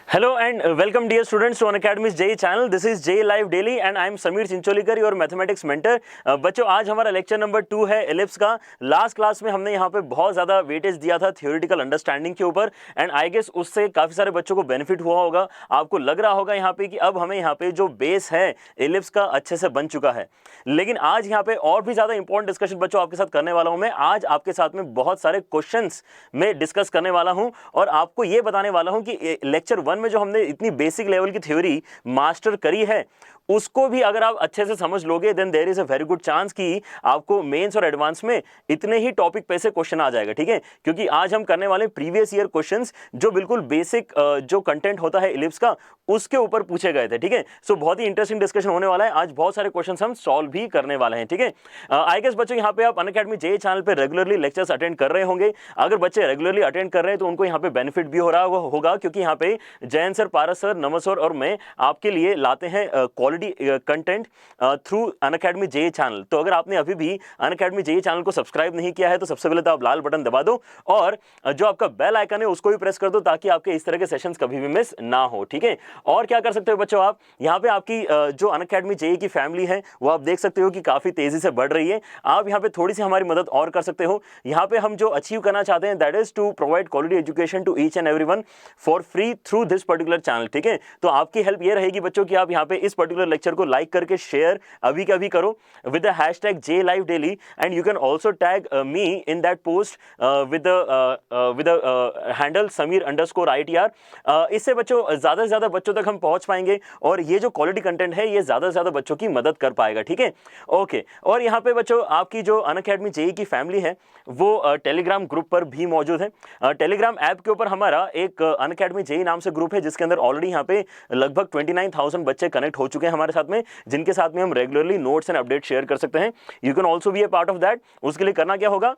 Hello and welcome dear students to Unacademy's JEE channel. This is JEE Live Daily and I am Sameer Chincholikar, your mathematics mentor. बच्चों आज हमारा lecture number 2 है ellipse का। Last class में हमने यहाँ पे बहुत ज़्यादा वेटेज दिया था थियोरेटिकल अंडरस्टैंडिंग के ऊपर एंड आई गेस उससे काफ़ी सारे बच्चों को बेनिफिट हुआ होगा। आपको लग रहा होगा यहाँ पे कि अब हमें यहाँ पे जो बेस है एलिप्स का अच्छे से बन चुका है। लेकिन आज यहाँ पे और भी ज़्यादा इंपॉर्टेंट डिस्कशन बच्चों आपके साथ करने वाला हूँ मैं। आज आपके साथ में बहुत सारे क्वेश्चंस में डिस्कस करने वाला हूँ और आपको ये बताने वाला हूँ कि लेक्चर 1 में जो हमने इतनी बेसिक लेवल की थ्योरी मास्टर करी है उसको भी अगर आप अच्छे से समझ लोगे then there is a very good chance कि आपको मेंस और एडवांस में इतने ही टॉपिक पे से क्वेश्चन आ जाएगा। ठीक है, क्योंकि आज हम करने वाले प्रीवियस ईयर क्वेश्चंस जो बिल्कुल बेसिक जो कंटेंट होता है इलिप्स का उसके ऊपर पूछे गए थे। ठीक है, सो बहुत ही इंटरेस्टिंग डिस्कशन होने वाला है। आज बहुत सारे क्वेश्चंस हम सॉल्व भी करने वाले हैं। ठीक है, आई गेस बच्चों यहाँ पे आप अनअकैडमी जेईई चैनल पे रेगुलरली लेक्चर्स अटेंड कर रहे होंगे। अगर बच्चे रेगुलरली अटेंड कर रहे हैं तो उनको यहाँ पे बेनिफिट भी हो रहा होगा क्योंकि यहाँ पे जयंत सर, पारस सर, नमन सर और मैं आपके लिए लाते हैं quality content through Unacademy JEE channel. तो अगर आपने अभी भी अनअकैडमी जेईई चैनल को सब्सक्राइब नहीं किया है तो सबसे पहले तो आप लाल बटन दबा दो और जो आपका बेल आइकन है उसको भी प्रेस कर दो ताकि आपके इस तरह के सेशंस कभी भी मिस ना हो। ठीक है, और क्या कर सकते हो बच्चों, आप यहाँ पे आपकी जो अनअकैडमी जेईई की फैमिली है वो आप देख सकते हो कि काफी तेजी से बढ़ रही है। आप यहाँ पे थोड़ी सी हमारी मदद और कर सकते हो। यहाँ पे हम जो अचीव करना चाहते हैं that is to provide quality education to each and everyone for free through this particular channel. ठीक है, तो आपकी हेल्प ये रहेगी बच्चों कि आप यहाँ पे इस पर्टिकुलर लेक्चर को लाइक करके शेयर अभी के अभी करो with the hashtag JLiveDaily and you can also tag me in that post with handle Sameer_ITR। इससे बच्चों ज्यादा से ज्यादा बच्चों तक हम पहुंच पाएंगे और ये जो क्वालिटी कंटेंट है ये ज्यादा से ज्यादा बच्चों की मदद कर पाएगा। ठीक है, ओके। और यहाँ पे बच्चों आपकी जो अनअकैडमी जेईई की फैमिली है वो टेलीग्राम ग्रुप पर भी मौजूद है। टेलीग्राम ऐप के ऊपर हमारा एक अनअकैडमी जेईई नाम से ग्रुप है जिसके अंदर ऑलरेडी यहाँ पे लगभग 29,000 बच्चे कनेक्ट हो चुके हैं हमारे साथ में, जिनके साथ में हम regularly notes and update share कर सकते हैं। You can also be A part of that. उसके लिए करना क्या होगा,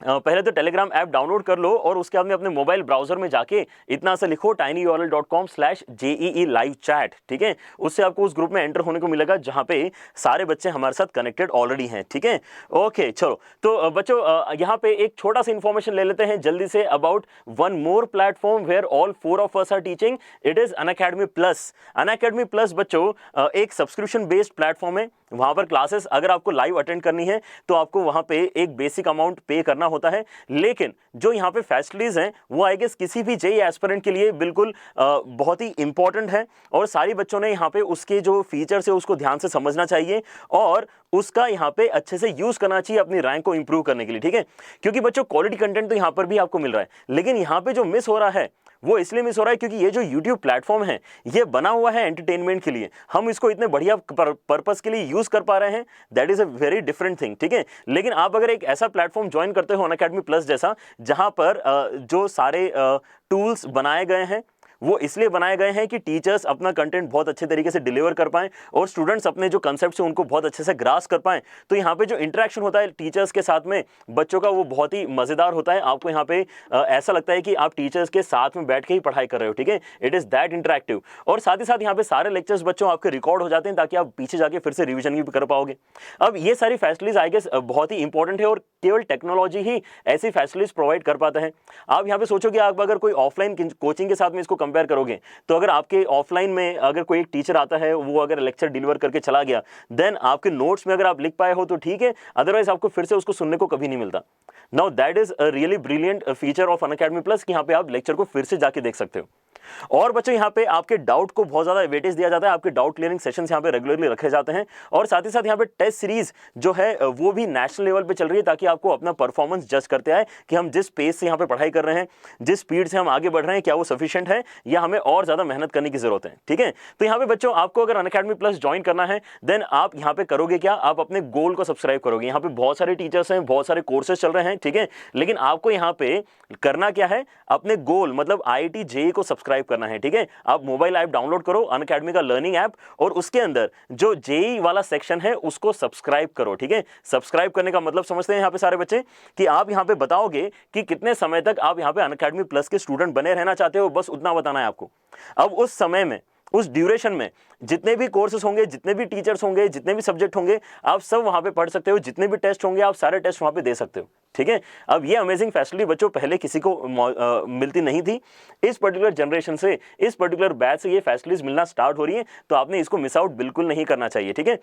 पहले तो टेलीग्राम ऐप डाउनलोड कर लो और उसके बाद में अपने मोबाइल ब्राउजर में जाके इतना सा लिखो tinyurl.com/JEE live chat। ठीक है, उससे आपको उस ग्रुप में एंटर होने को मिलेगा जहां पे सारे बच्चे हमारे साथ कनेक्टेड ऑलरेडी हैं। ठीक है, ओके चलो। तो बच्चों यहाँ पे एक छोटा सा इंफॉर्मेशन ले लेते हैं जल्दी से about one more platform where all 4 of us are teaching. It is Unacademy plus. Unacademy plus बच्चों एक सब्सक्रिप्शन बेस्ड प्लेटफॉर्म है। वहां पर क्लासेस अगर आपको लाइव अटेंड करनी है तो आपको वहां पे एक बेसिक अमाउंट पे करना होता है, लेकिन जो यहाँ पे फैसिलिटीज हैं वो आई गेस किसी भी जेईई एस्पिरेंट के लिए बिल्कुल बहुत ही इंपॉर्टेंट है और सारी बच्चों ने यहाँ पे उसके जो फीचर्स है उसको ध्यान से समझना चाहिए और उसका यहाँ पे अच्छे से यूज करना चाहिए अपनी रैंक को इंप्रूव करने के लिए। ठीक है, क्योंकि बच्चों क्वालिटी कंटेंट तो यहाँ पर भी आपको मिल रहा है, लेकिन यहाँ पे जो मिस हो रहा है वो इसलिए मिस हो रहा है क्योंकि ये जो YouTube प्लेटफॉर्म है ये बना हुआ है एंटरटेनमेंट के लिए। हम इसको इतने बढ़िया पर्पस के लिए यूज कर पा रहे हैं, that is a very different thing. ठीक है, लेकिन आप अगर एक ऐसा प्लेटफॉर्म ज्वाइन करते हो अनअकैडमी प्लस जैसा, जहां पर जो सारे टूल्स बनाए गए हैं वो इसलिए बनाए गए हैं कि टीचर्स अपना कंटेंट बहुत अच्छे तरीके से डिलीवर कर पाएं और स्टूडेंट्स अपने जो कंसेप्ट है उनको बहुत अच्छे से ग्रास कर पाएं। तो यहाँ पे जो इंटरेक्शन होता है टीचर्स के साथ में बच्चों का वो बहुत ही मजेदार होता है। आपको यहाँ पे ऐसा लगता है कि आप टीचर्स के साथ में बैठ के ही पढ़ाई कर रहे हो। ठीक है, इट इज दैट इंटरेक्टिव और साथ ही साथ यहाँ पे सारे लेक्चर्स बच्चों आपके रिकॉर्ड हो जाते हैं ताकि आप पीछे जाके फिर से रिविजन भी कर पाओगे। अब ये सारी फैसिलिटीज आई गेस बहुत ही इंपॉर्टेंट है और केवल टेक्नोलॉजी ही ऐसी फैसिलिटीज प्रोवाइड कर पाता है। आप यहाँ पे सोचोगे आप अगर कोई ऑफलाइन कोचिंग के साथ में इसको कंपेयर करोगे तो अगर आपके ऑफलाइन में अगर कोई एक टीचर आता है वो अगर लेक्चर डिलीवर करके चला गया देन आपके नोट्स में अगर आप लिख पाए हो तो ठीक है, अदरवाइज आपको फिर से उसको सुनने को कभी नहीं मिलता। Now that is a really brilliant feature of Unacademy plus कि यहाँ पे आप लेक्चर को फिर से जाके देख सकते हो। और बच्चों यहाँ पे आपके डाउट को बहुत ज्यादा वेटेज दिया जाता है, आपके डाउट क्लियरिंग सेशंस यहाँ पे रेगुलरली रखे जाते हैं और साथ ही साथ यहाँ पे टेस्ट सीरीज जो है वो भी नेशनल लेवल पे चल रही है ताकि आपको अपना परफॉर्मेंस जज करते आए कि हम जिस पेस से यहाँ पे पढ़ाई कर रहे हैं, जिस स्पीड से हम आगे बढ़ रहे हैं, क्या वो सफिशिएंट है या हमें और ज्यादा मेहनत करने की जरूरत है। ठीक है, तो यहाँ पे बच्चों आपको अगर अनअकैडमी प्लस ज्वाइन करना है देन आप यहाँ पे करोगे क्या, आप अपने गोल को सब्सक्राइब करोगे। यहाँ पे बहुत सारे टीचर्स हैं, बहुत सारे कोर्सेज चल रहे हैं। ठीक है, लेकिन आपको यहाँ पे करना क्या है, अपने गोल मतलब IIT JEE को सब्सक्राइब करना है। ठीक है, आप मोबाइल ऐप डाउनलोड करो अनअकैडमी का लर्निंग ऐप और उसके अंदर जो जेईई वाला सेक्शन है उसको सब्सक्राइब करो। ठीक है, सब्सक्राइब करने का मतलब समझते हैं यहाँ पे सारे बच्चे कि आप यहाँ पे बताओगे कि कितने समय तक आप यहाँ पे अनअकैडमी प्लस के स्टूडेंट बने रहना चाहते हो, बस उतना बताना है आपको। अब उस समय में उस ड्यूरेशन में जितने भी कोर्सेज होंगे, जितने भी टीचर्स होंगे, जितने भी सब्जेक्ट होंगे, आप सब वहां पे पढ़ सकते हो। जितने भी टेस्ट होंगे आप सारे टेस्ट वहां पे दे सकते हो, ठीक है। अब ये अमेजिंग फैसिलिटी बच्चों पहले किसी को मिलती नहीं थी। इस पर्टिकुलर जनरेशन से, इस पर्टिकुलर बैच से ये फैसिलिटीज मिलना स्टार्ट हो रही है, तो आपने इसको मिस आउट बिल्कुल नहीं करना चाहिए, ठीक है।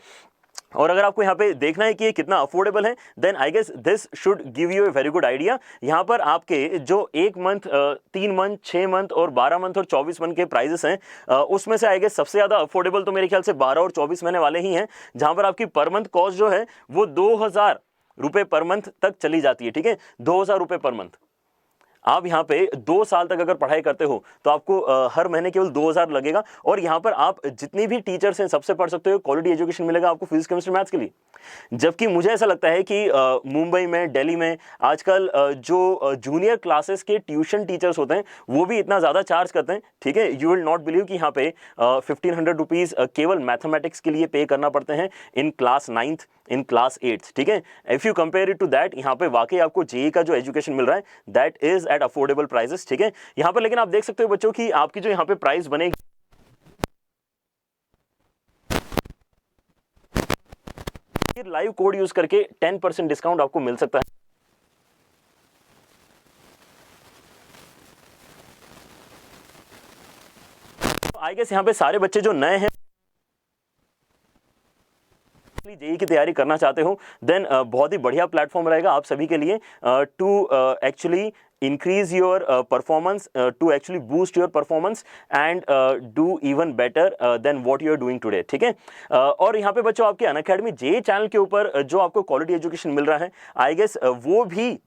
और अगर आपको यहाँ पे देखना है कि ये कितना अफोर्डेबल है, then I guess this should give you a very good idea. यहाँ पर आपके जो 1 मंथ, 3 मंथ, 6 मंथ और 12 मंथ और 24 मंथ के प्राइजेस हैं, उसमें से आई गेस सबसे ज्यादा अफोर्डेबल तो मेरे ख्याल से 12 और 24 महीने वाले ही हैं, जहां पर आपकी पर मंथ कॉस्ट जो है वो 2000 रुपए पर मंथ तक चली जाती है, ठीक है। 2000 रुपए पर मंथ। आप यहाँ पे 2 साल तक अगर पढ़ाई करते हो तो आपको हर महीने केवल 2000 लगेगा, और यहाँ पर आप जितनी भी टीचर्स हैं सबसे पढ़ सकते हो। क्वालिटी एजुकेशन मिलेगा आपको फिजिक्स, केमिस्ट्री, मैथ्स के लिए। जबकि मुझे ऐसा लगता है कि मुंबई में, दिल्ली में आजकल जो जूनियर क्लासेस के ट्यूशन टीचर्स होते हैं वो भी इतना ज़्यादा चार्ज करते हैं, ठीक है। यू विल नॉट बिलीव कि यहाँ पे 1500 रुपीज़ केवल मैथमेटिक्स के लिए पे करना पड़ते हैं in class 9th, in class 8th, ठीक है। If you compare it to that, यहाँ पे वाकई आपको जेई का जो एजुकेशन मिल रहा है that is at affordable prices, ठीक है। यहाँ पर लेकिन आप देख सकते हो बच्चों की आपकी जो यहाँ पे प्राइस बनेगी, लाइव कोड यूज करके 10% डिस्काउंट आपको मिल सकता है। आई गेस यहाँ पे सारे बच्चे जो नए हैं, जेई की तैयारी करना चाहते हो, देन बहुत ही बढ़िया प्लेटफॉर्म रहेगा आप सभी के लिए to actually increase your performance, to actually boost your performance and do even better than what you are doing today, ठीक है। और यहाँ पे बच्चों आपके अनअकैडमी जेई चैनल के ऊपर जो आपको क्वालिटी एजुकेशन मिल रहा है, आई गेस वो भी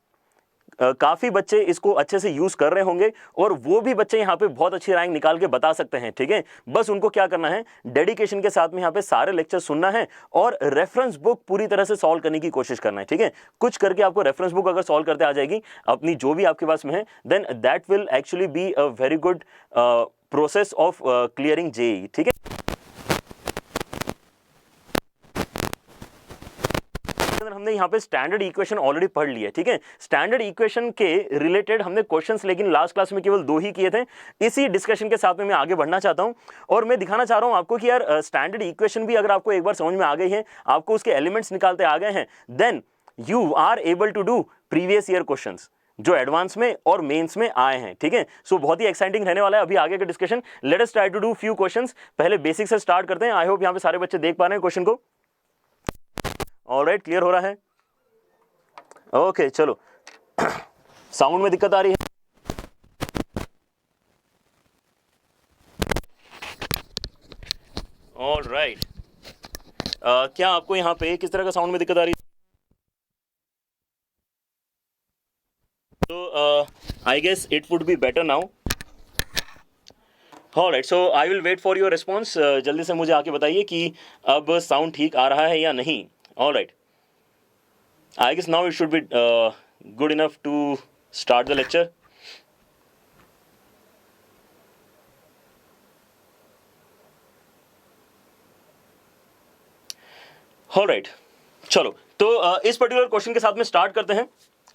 काफी बच्चे इसको अच्छे से यूज कर रहे होंगे, और वो भी बच्चे यहाँ पे बहुत अच्छी रैंक निकाल के बता सकते हैं, ठीक है। बस उनको क्या करना है, डेडिकेशन के साथ में यहाँ पे सारे लेक्चर सुनना है और रेफरेंस बुक पूरी तरह से सॉल्व करने की कोशिश करना है, ठीक है। कुछ करके आपको रेफरेंस बुक अगर सॉल्व करते आ जाएगी अपनी जो भी आपके पास में है, then that will actually be a very good process of clearing JEE, ठीक है। हमने यहाँ पे स्टैंडर्ड इक्वेशन ऑलरेडी पढ़ लिया, ठीक है। स्टैंडर्ड इक्वेशन के रिलेटेड हमने क्वेश्चंस लेकिन लास्ट क्लास में केवल 2 ही किए थे। इसी डिस्कशन के साथ में मैं आगे बढ़ना चाहता हूं और मैं दिखाना चाह रहा हूं आपको कि यार स्टैंडर्ड इक्वेशन भी अगर आपको एक बार समझ में आ गई है, आपको उसके एलिमेंट्स निकालते आ गए हैं, then you are able to do previous year questions जो एडवांस में और मेंस में आए हैं, ठीक है। सो बहुत ही एक्साइटिंग रहने वाला है अभी आगे का discussion. Let us try to do few questions. पहले बेसिक से स्टार्ट करते हैं। आई होप यहाँ पे सारे बच्चे देख पा रहे हैं क्वेश्चन को। ऑलराइट, क्लियर हो रहा है? ओके, चलो। साउंड में दिक्कत आ रही है? ऑलराइट, क्या आपको यहाँ पे किस तरह का साउंड में दिक्कत आ रही है? तो I guess it would be better now. Alright, so I will wait for your response. जल्दी से मुझे आके बताइए कि अब साउंड ठीक आ रहा है या नहीं। Alright, I guess now it should be good enough to start the lecture. Alright, चलो तो इस पर्टिकुलर क्वेश्चन के साथ में स्टार्ट करते हैं,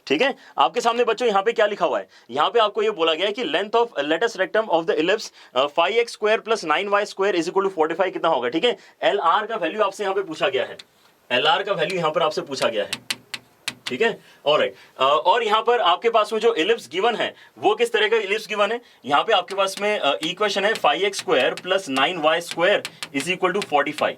ठीक है। आपके सामने बच्चों यहाँ पे क्या लिखा हुआ है? यहाँ पे आपको ये बोला गया है कि length of latus rectum of the ellipse 5x square plus 9y square is equal to 45 कितना होगा, ठीक है। LR का वैल्यू आपसे यहाँ पे पूछा गया है, LR का वैल्यू यहाँ पर आपसे पूछा गया है, ठीक है। ऑलराइट, और यहाँ पर आपके पास में जो इलिप्स गिवन है वो किस तरह का इलिप्स गिवन है? यहाँ पे आपके पास में इक्वेशन है 5x square plus 9y square is equal to 45।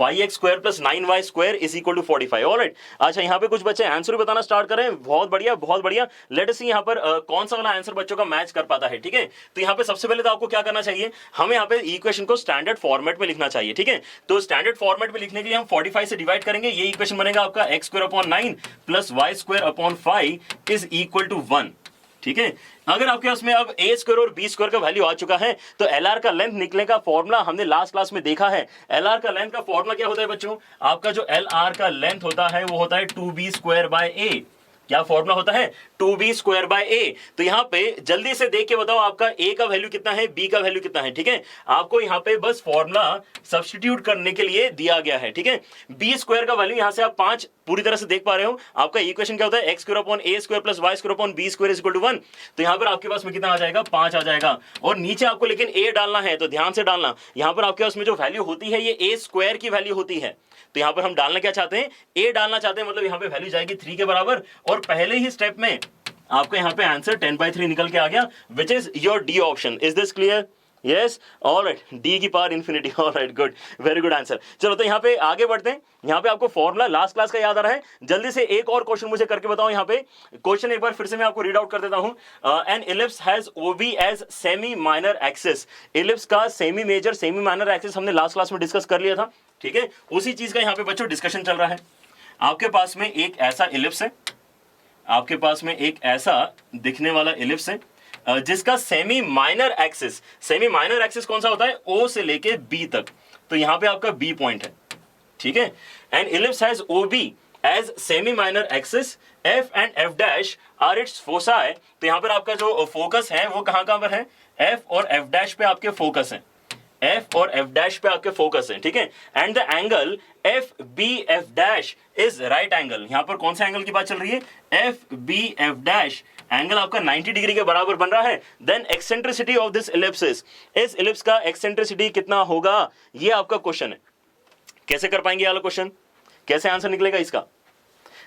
5x square plus 9y square is equal to 45। Alright, अच्छा यहाँ पे कुछ बच्चे आंसर भी बताना स्टार्ट कर रहे हैं। बहुत बढ़िया, बहुत बढ़िया। लेट अस सी यहाँ पर कौन सा वाला आंसर बच्चों का मैच कर पाता है, ठीक है। तो यहाँ पे सबसे पहले तो आपको क्या करना चाहिए, हमें यहाँ पे इक्वेशन को स्टैंडर्ड फॉर्मेट में लिखना चाहिए, ठीक है। तो स्टैंडर्ड फॉर्मेट में लिखने के लिए हम 45 से डिवाइड करेंगे। ये इक्वेशन बनेगा आपका x square upon 9 plus y square upon 5 is equal to 1, ठीक है। अगर आपके पास में अब a स्क्वायर और b स्क्वायर का वैल्यू आ चुका है तो LR का लेंथ निकलने का फॉर्मूला हमने लास्ट क्लास में देखा है। LR का लेंथ का फॉर्मूला क्या होता है बच्चों? आपका जो LR का लेंथ होता है वो होता है 2b स्क्वायर बाय a, क्या फॉर्मूला होता है 2b स्क्वायर बाय a। तो यहां पे जल्दी से देख के बताओ आपका a का वैल्यू कितना है, b का वैल्यू कितना है। ठीक है, आपको यहां पे बस फॉर्मूला सब्स्टिट्यूट करने के लिए दिया गया है। ठीक है, b स्क्वायर का वैल्यू यहां से आप 5 पूरी तरह से देख पा रहे हो। आपका इक्वेशन क्या होता है, x square upon a square plus y square upon b square is equal to 1। तो यहां पर आपके पास में कितना आ जाएगा, 5 आ जाएगा। और नीचे आपको लेकिन a डालना है, तो ध्यान से डालना। यहां पर आपके पास में जो वैल्यू होती है ये a स्क्वायर की वैल्यू होती है। तो यहां पर हम डालना क्या चाहते हैं, a डालना चाहते हैं, मतलब यहां पे वैल्यू जाएगी 3 के बराबर। और पहले ही स्टेप में आपको यहां पे आंसर 10/3 निकल के आ गया, which is your D option. Is this clear? Yes, alright, D की power infinity. Alright, good, very good answer. चलो तो यहाँ पे आगे बढ़ते हैं। यहाँ पे आपको फॉर्मूला लास्ट क्लास का याद आ रहा है। जल्दी से एक और क्वेश्चन मुझे करके बताओ। यहाँ पे क्वेश्चन एक बार फिर से मैं आपको रीड आउट कर देता हूं। An ellipse has OB as semi minor axis. Ellipse का semi major semi minor axis हमने लास्ट क्लास में डिस्कस कर लिया था। ठीक है, उसी चीज का यहाँ पे बच्चों डिस्कशन चल रहा है। आपके पास में एक ऐसा इलिप्स है, आपके पास में एक ऐसा दिखने वाला इलिप्स है जिसका सेमी माइनर एक्सिस कौन सा होता है, O से लेके B तक। तो यहां पे आपका B पॉइंट है। ठीक है, and ellipse has OB as semi minor axis, F and F dash are its foci. तो यहां पर आपका जो फोकस है वो कहां पर है, F और F डैश पे आपके फोकस है, F और F डैश पे आपके फोकस है। ठीक है, and the angle FBF dash is right angle. यहां पर कौन सा एंगल की बात चल रही है, FBF डैश एंगल आपका 90 डिग्री के बराबर बन रहा है। Then eccentricity of this ellipse, इस इलिप्स का एक्सेंट्रिसिटी कितना होगा, ये आपका क्वेश्चन है। कैसे कर पाएंगे ये वाला क्वेश्चन, कैसे आंसर निकलेगा इसका,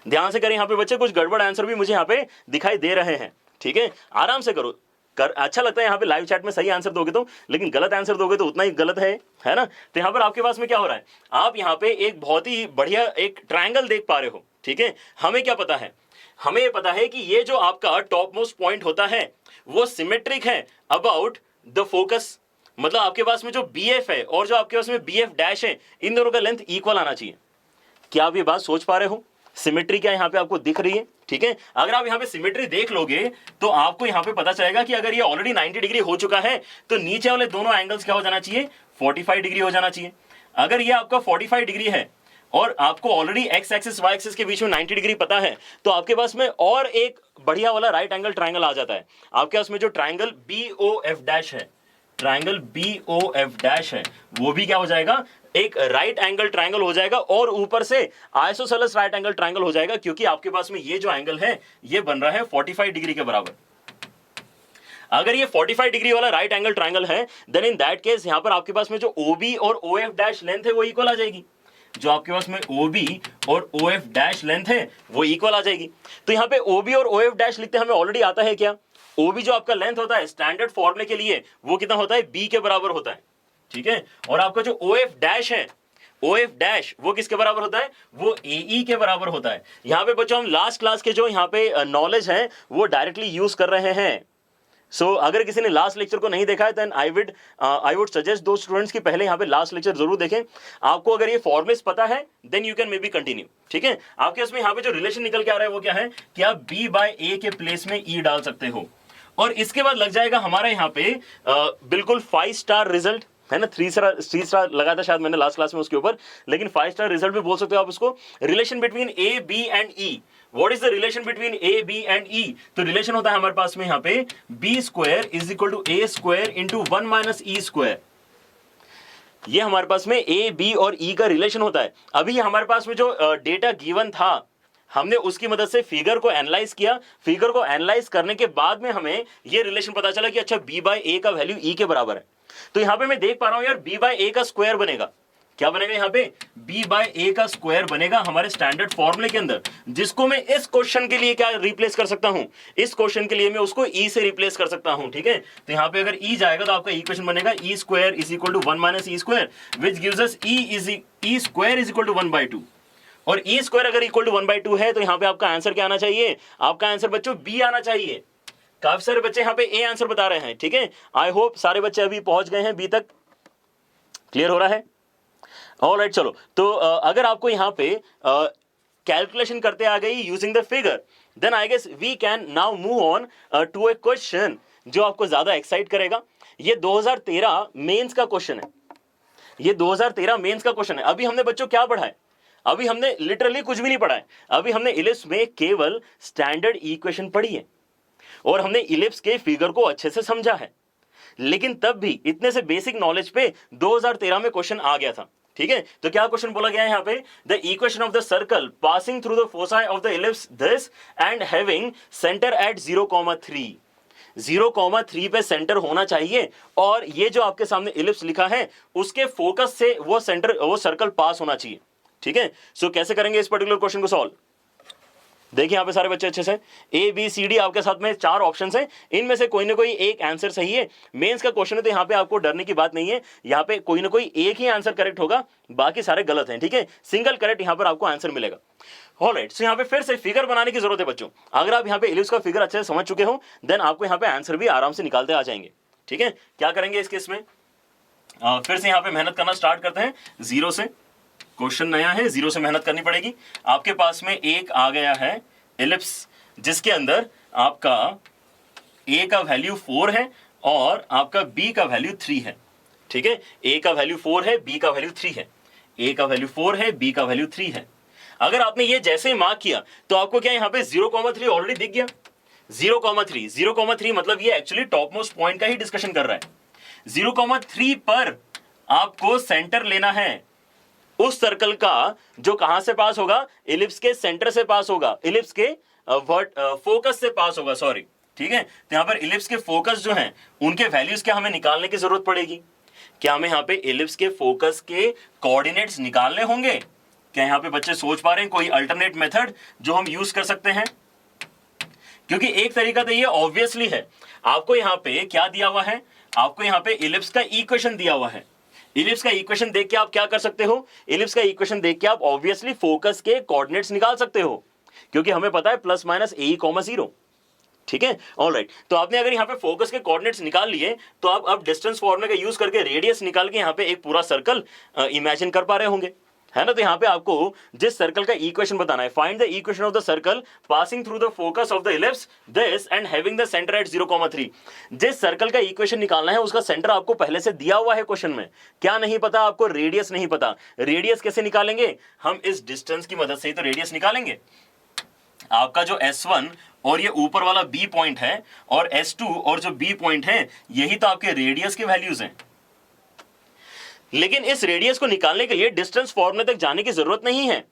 ध्यान से करें। यहां पे बच्चे कुछ गड़बड़ आंसर भी मुझे यहां पे दिखाई दे रहे हैं। ठीक है, आराम से करो। अच्छा लगता है यहाँ पे लाइव चैट में सही आंसर दोगे तो, लेकिन गलत आंसर दोगे तो उतना ही गलत है ना। तो यहाँ पर आपके पास में क्या हो रहा है, आप यहाँ पे एक बहुत ही बढ़िया एक ट्रायंगल देख पा रहे हो। ठीक है, हमें क्या पता है, हमें ये पता है कि ये जो आपका टॉप मोस्ट पॉइंट होता है वो सिमेट्रिक है अबाउट द फोकस। मतलब आपके पास में जो BF है और जो आपके पास में BF डैश है, इन दोनों का लेंथ इक्वल आना चाहिए। क्या आप ये बात सोच पा रहे हो, सिमेट्री क्या यहाँ पे आपको दिख रही है। ठीक है, अगर आप यहाँ पे सिमेट्री देख लोगे तो आपको यहाँ पे पता चलेगा कि अगर ये ऑलरेडी 90 डिग्री हो चुका है तो नीचे वाले दोनों एंगल्स क्या हो जाना चाहिए, 45 डिग्री हो जाना चाहिए। अगर ये आपका 45 डिग्री है और आपको already x axis y axis के बीच में 90 डिग्री पता है, तो आपके पास में और एक बढ़िया वाला राइट एंगल ट्राइंगल आ जाता है। आपके पास में जो ट्राइंगल BOF डैश है, ट्राइंगल BOF डैश है, वो भी क्या हो जाएगा, एक राइट एंगल ट्राइंगल हो जाएगा और ऊपर से आइसोसेलेस राइट एंगल ट्राइंगल हो जाएगा, क्योंकि आपके पास में ये जो एंगल है ये बन रहा है 45 डिग्री के बराबर। अगर ये 45 डिग्री वाला राइट एंगल ट्राइंगल है, देन इन दैट केस यहां पर आपके पास में जो OB और OF डैश लेंथ है वो इक्वल आ जाएगी। जो आपके पास में OB और OF डैश लेंथ है वो इक्वल आ जाएगी। तो यहां पे OB और OF डैश लिखते हमें ऑलरेडी आता है क्या, OB जो आपका लेंथ होता है स्टैंडर्ड फॉर्मूले के लिए वो कितना होता है, B के बराबर होता है। ठीक है, और आपका जो OF डैश है, OF डैश वो किसके बराबर होता है, वो AE के बराबर होता है। यहां पे बच्चों हम लास्ट क्लास के जो यहां पे नॉलेज है वो डायरेक्टली यूज कर रहे हैं। अगर किसी ने लास्ट लेक्चर को नहीं देखा है देन आई वुड सजेस्ट दो स्टूडेंट्स की पहले यहाँ पे लास्ट लेक्चर जरूर देखें। आपको अगर ये फॉर्मुलेस पता है then you can maybe continue. ठीक है, आपके इसमें यहाँ पे जो रिलेशन निकल के आ रहा है वो क्या है कि आप B/A के प्लेस में E डाल सकते हो और इसके बाद लग जाएगा हमारा यहाँ पे बिल्कुल 5 स्टार रिजल्ट है ना। 3 स्टार लगाया था शायद मैंने लास्ट क्लास में उसके ऊपर, लेकिन 5 स्टार रिजल्ट भी बोल सकते हो आप उसको। Relation between A, B and E। What is the relation between A, B and E? तो रिलेशन होता है हमारे पास में यहाँ पे B square is equal to A square into 1 minus E square. ये हमारे पास में A, B और E का रिलेशन होता है। अभी हमारे पास में जो डेटा गिवन था हमने उसकी मदद से फिगर को एनालाइज किया। फिगर को एनालाइज करने के बाद में हमें ये रिलेशन पता चला कि अच्छा B/A का वैल्यू E के बराबर है। तो यहां पे मैं देख पा रहा हूं यार B/A का स्क्वायर बनेगा। क्या बनेगा यहाँ पे, B/A का स्क्वायर बनेगा हमारे स्टैंडर्ड फॉर्मूले के अंदर, जिसको मैं इस क्वेश्चन के लिए क्या रिप्लेस कर सकता हूं, इस क्वेश्चन के लिए मैं उसको E से रिप्लेस कर सकता हूं। ठीक है, तो यहाँ पे अगर E जाएगा तो आपका इक्वेशन बनेगा E square is equal to 1 minus E square which gives us E square is equal to 1/2। और E स्क्वायर अगर इक्वल टू 1/2 है तो यहाँ पे आपका आंसर क्या आना चाहिए, आपका आंसर बच्चों B आना चाहिए। काफी सारे बच्चे यहाँ पे A आंसर बता रहे हैं। ठीक है, आई होप सारे बच्चे अभी पहुंच गए हैं B तक। क्लियर हो रहा है? ऑलराइट, चलो तो अगर आपको यहाँ पे कैलकुलेशन करते आ गई using the figure, then I guess we can now move on to a question जो आपको ज्यादा एक्साइट करेगा। ये 2013 मेंस का क्वेश्चन है। ये 2013 मेंस का क्वेश्चन है। अभी हमने बच्चों क्या पढ़ा है, अभी हमने लिटरली कुछ भी नहीं पढ़ा है, अभी हमने इलिप्स में केवल स्टैंडर्ड इक्वेशन पढ़ी है और हमने इलिप्स के फिगर को अच्छे से समझा है। लेकिन तब भी इतने से बेसिक नॉलेज पे 2013 में क्वेश्चन आ गया था। ठीक है, तो क्या क्वेश्चन बोला गया है यहां पे, the equation of the circle passing through the foci of the ellipse this and having centre at 0,3, 0,3 पे सेंटर होना चाहिए और ये जो आपके सामने इलिप्स लिखा है उसके फोकस से वो सेंटर, वो सर्कल पास होना चाहिए। ठीक है, सो कैसे करेंगे इस पर्टिकुलर क्वेश्चन को सॉल्व, देखिए यहां पे सारे बच्चे अच्छे से, ए बी सी डी आपके साथ में 4 ऑप्शंस हैं, इनमें से कोई ना कोई एक आंसर सही है। मेंस का क्वेश्चन है तो यहां पे आपको डरने की बात नहीं है, यहां पे कोई ना कोई एक ही आंसर करेक्ट होगा, बाकी सारे गलत हैं। ठीक है, सिंगल करेक्ट यहां पर आपको आंसर मिलेगा। ऑलराइट, सो यहां पे फिर से फिगर बनाने की जरूरत है बच्चों। अगर आप यहां पे इलिप्स का फिगर अच्छे से समझ चुके हो देन आपको यहां पे आंसर भी आराम से निकालते आ जाएंगे। ठीक है, क्या करेंगे इस केस में, फिर से यहां पे मेहनत करना स्टार्ट करते हैं जीरो से। क्वेश्चन नया है, जीरो से मेहनत करनी पड़ेगी। आपके पास में एक आ गया है इलिप्स जिसके अंदर आपका a का वैल्यू 4 है और आपका b का वैल्यू 3 है। ठीक है, a का वैल्यू 4 है, b का वैल्यू 3 है, a का वैल्यू 4 है, b का वैल्यू 3 है। अगर आपने ये जैसे ही मार्क किया तो आपको क्या यहां पे 0,3 ऑलरेडी दिख गया। 0,3 मतलब ये एक्चुअली टॉप मोस्ट पॉइंट का ही डिस्कशन कर रहा है। 0,3 पर आपको सेंटर लेना है उस सर्कल का जो कहां से पास होगा, इलिप्स के सेंटर से पास होगा, इलिप्स के फोकस से पास होगा, सॉरी। ठीक है, तो यहां पर इलिप्स के फोकस जो हैं उनके वैल्यूज क्या हमें निकालने की जरूरत पड़ेगी। क्या हमें यहां पे इलिप्स के फोकस के कोऑर्डिनेट्स निकालने होंगे? क्या यहां पे बच्चे सोच पा रहे हैं कोई अल्टरनेट मेथड जो हम यूज कर सकते हैं? क्योंकि एक तरीका तो ये ऑब्वियसली है, आपको यहां पे क्या दिया हुआ है, आपको यहां पे इलिप्स का इक्वेशन दिया हुआ है। इलिप्स का इक्वेशन देख के आप क्या कर सकते हो, इलिप्स का इक्वेशन देख के आप ऑब्वियसली फोकस के कोऑर्डिनेट्स निकाल सकते हो, क्योंकि हमें पता है प्लस माइनस ए कॉमा 0। ठीक है, ऑलराइट, तो आपने अगर यहां पे फोकस के कोऑर्डिनेट्स निकाल लिए तो आप अब डिस्टेंस फॉर्मूले का यूज करके रेडियस निकाल के यहां पे एक पूरा सर्कल इमेजिन कर पा रहे होंगे, है ना। तो यहां पे आपको जिस सर्कल का इक्वेशन बताना है, find the equation of the circle passing through the focus of the ellipse this and having the centre at 0,3। जिस सर्कल का इक्वेशन निकालना है उसका सेंटर आपको पहले से दिया हुआ है क्वेश्चन में। क्या नहीं पता आपको? रेडियस नहीं पता। रेडियस कैसे निकालेंगे हम? इस डिस्टेंस की मदद से ही तो रेडियस निकालेंगे। आपका जो S1 और ये ऊपर वाला B पॉइंट है और S2 और जो B पॉइंट है यही तो आपके रेडियस के वैल्यूज हैं। लेकिन इस रेडियस को निकालने के लिए डिस्टेंस फॉर्मूले तक जाने की जरूरत नहीं है।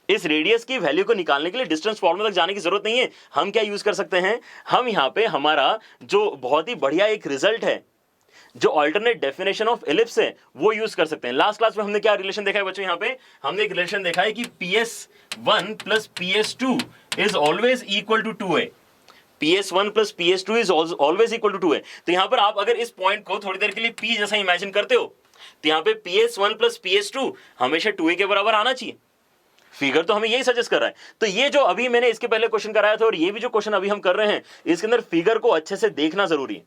इस रेडियस की वैल्यू को निकालने के लिए डिस्टेंस फॉर्मूले तक जाने की जरूरत नहीं है। हम क्या यूज कर सकते हैं, हम यहां पे हमारा जो बहुत ही बढ़िया एक रिजल्ट है, जो अल्टरनेट डेफिनेशन ऑफ इलिप्स है, वो यूज कर सकते हैं। लास्ट क्लास में हमने क्या रिलेशन देखा है बच्चों, यहां पे हमने एक रिलेशन देखा है कि PS1 plus PS2 is always equal to 2a। PS1 plus PS2 is always equal to 2a। तो यहां पर आप अगर इस पॉइंट को थोड़ी देर के लिए P जैसा इमेजिन करते हो तो यहां पे PS1 प्लस PS2 हमेशा 2a के बराबर आना चाहिए। फिगर तो हमें यही सजेस्ट कर रहा है। तो ये जो अभी मैंने इसके पहले क्वेश्चन कराया था और ये भी जो क्वेश्चन अभी हम कर रहे हैं, इसके अंदर फिगर को अच्छे से देखना जरूरी है।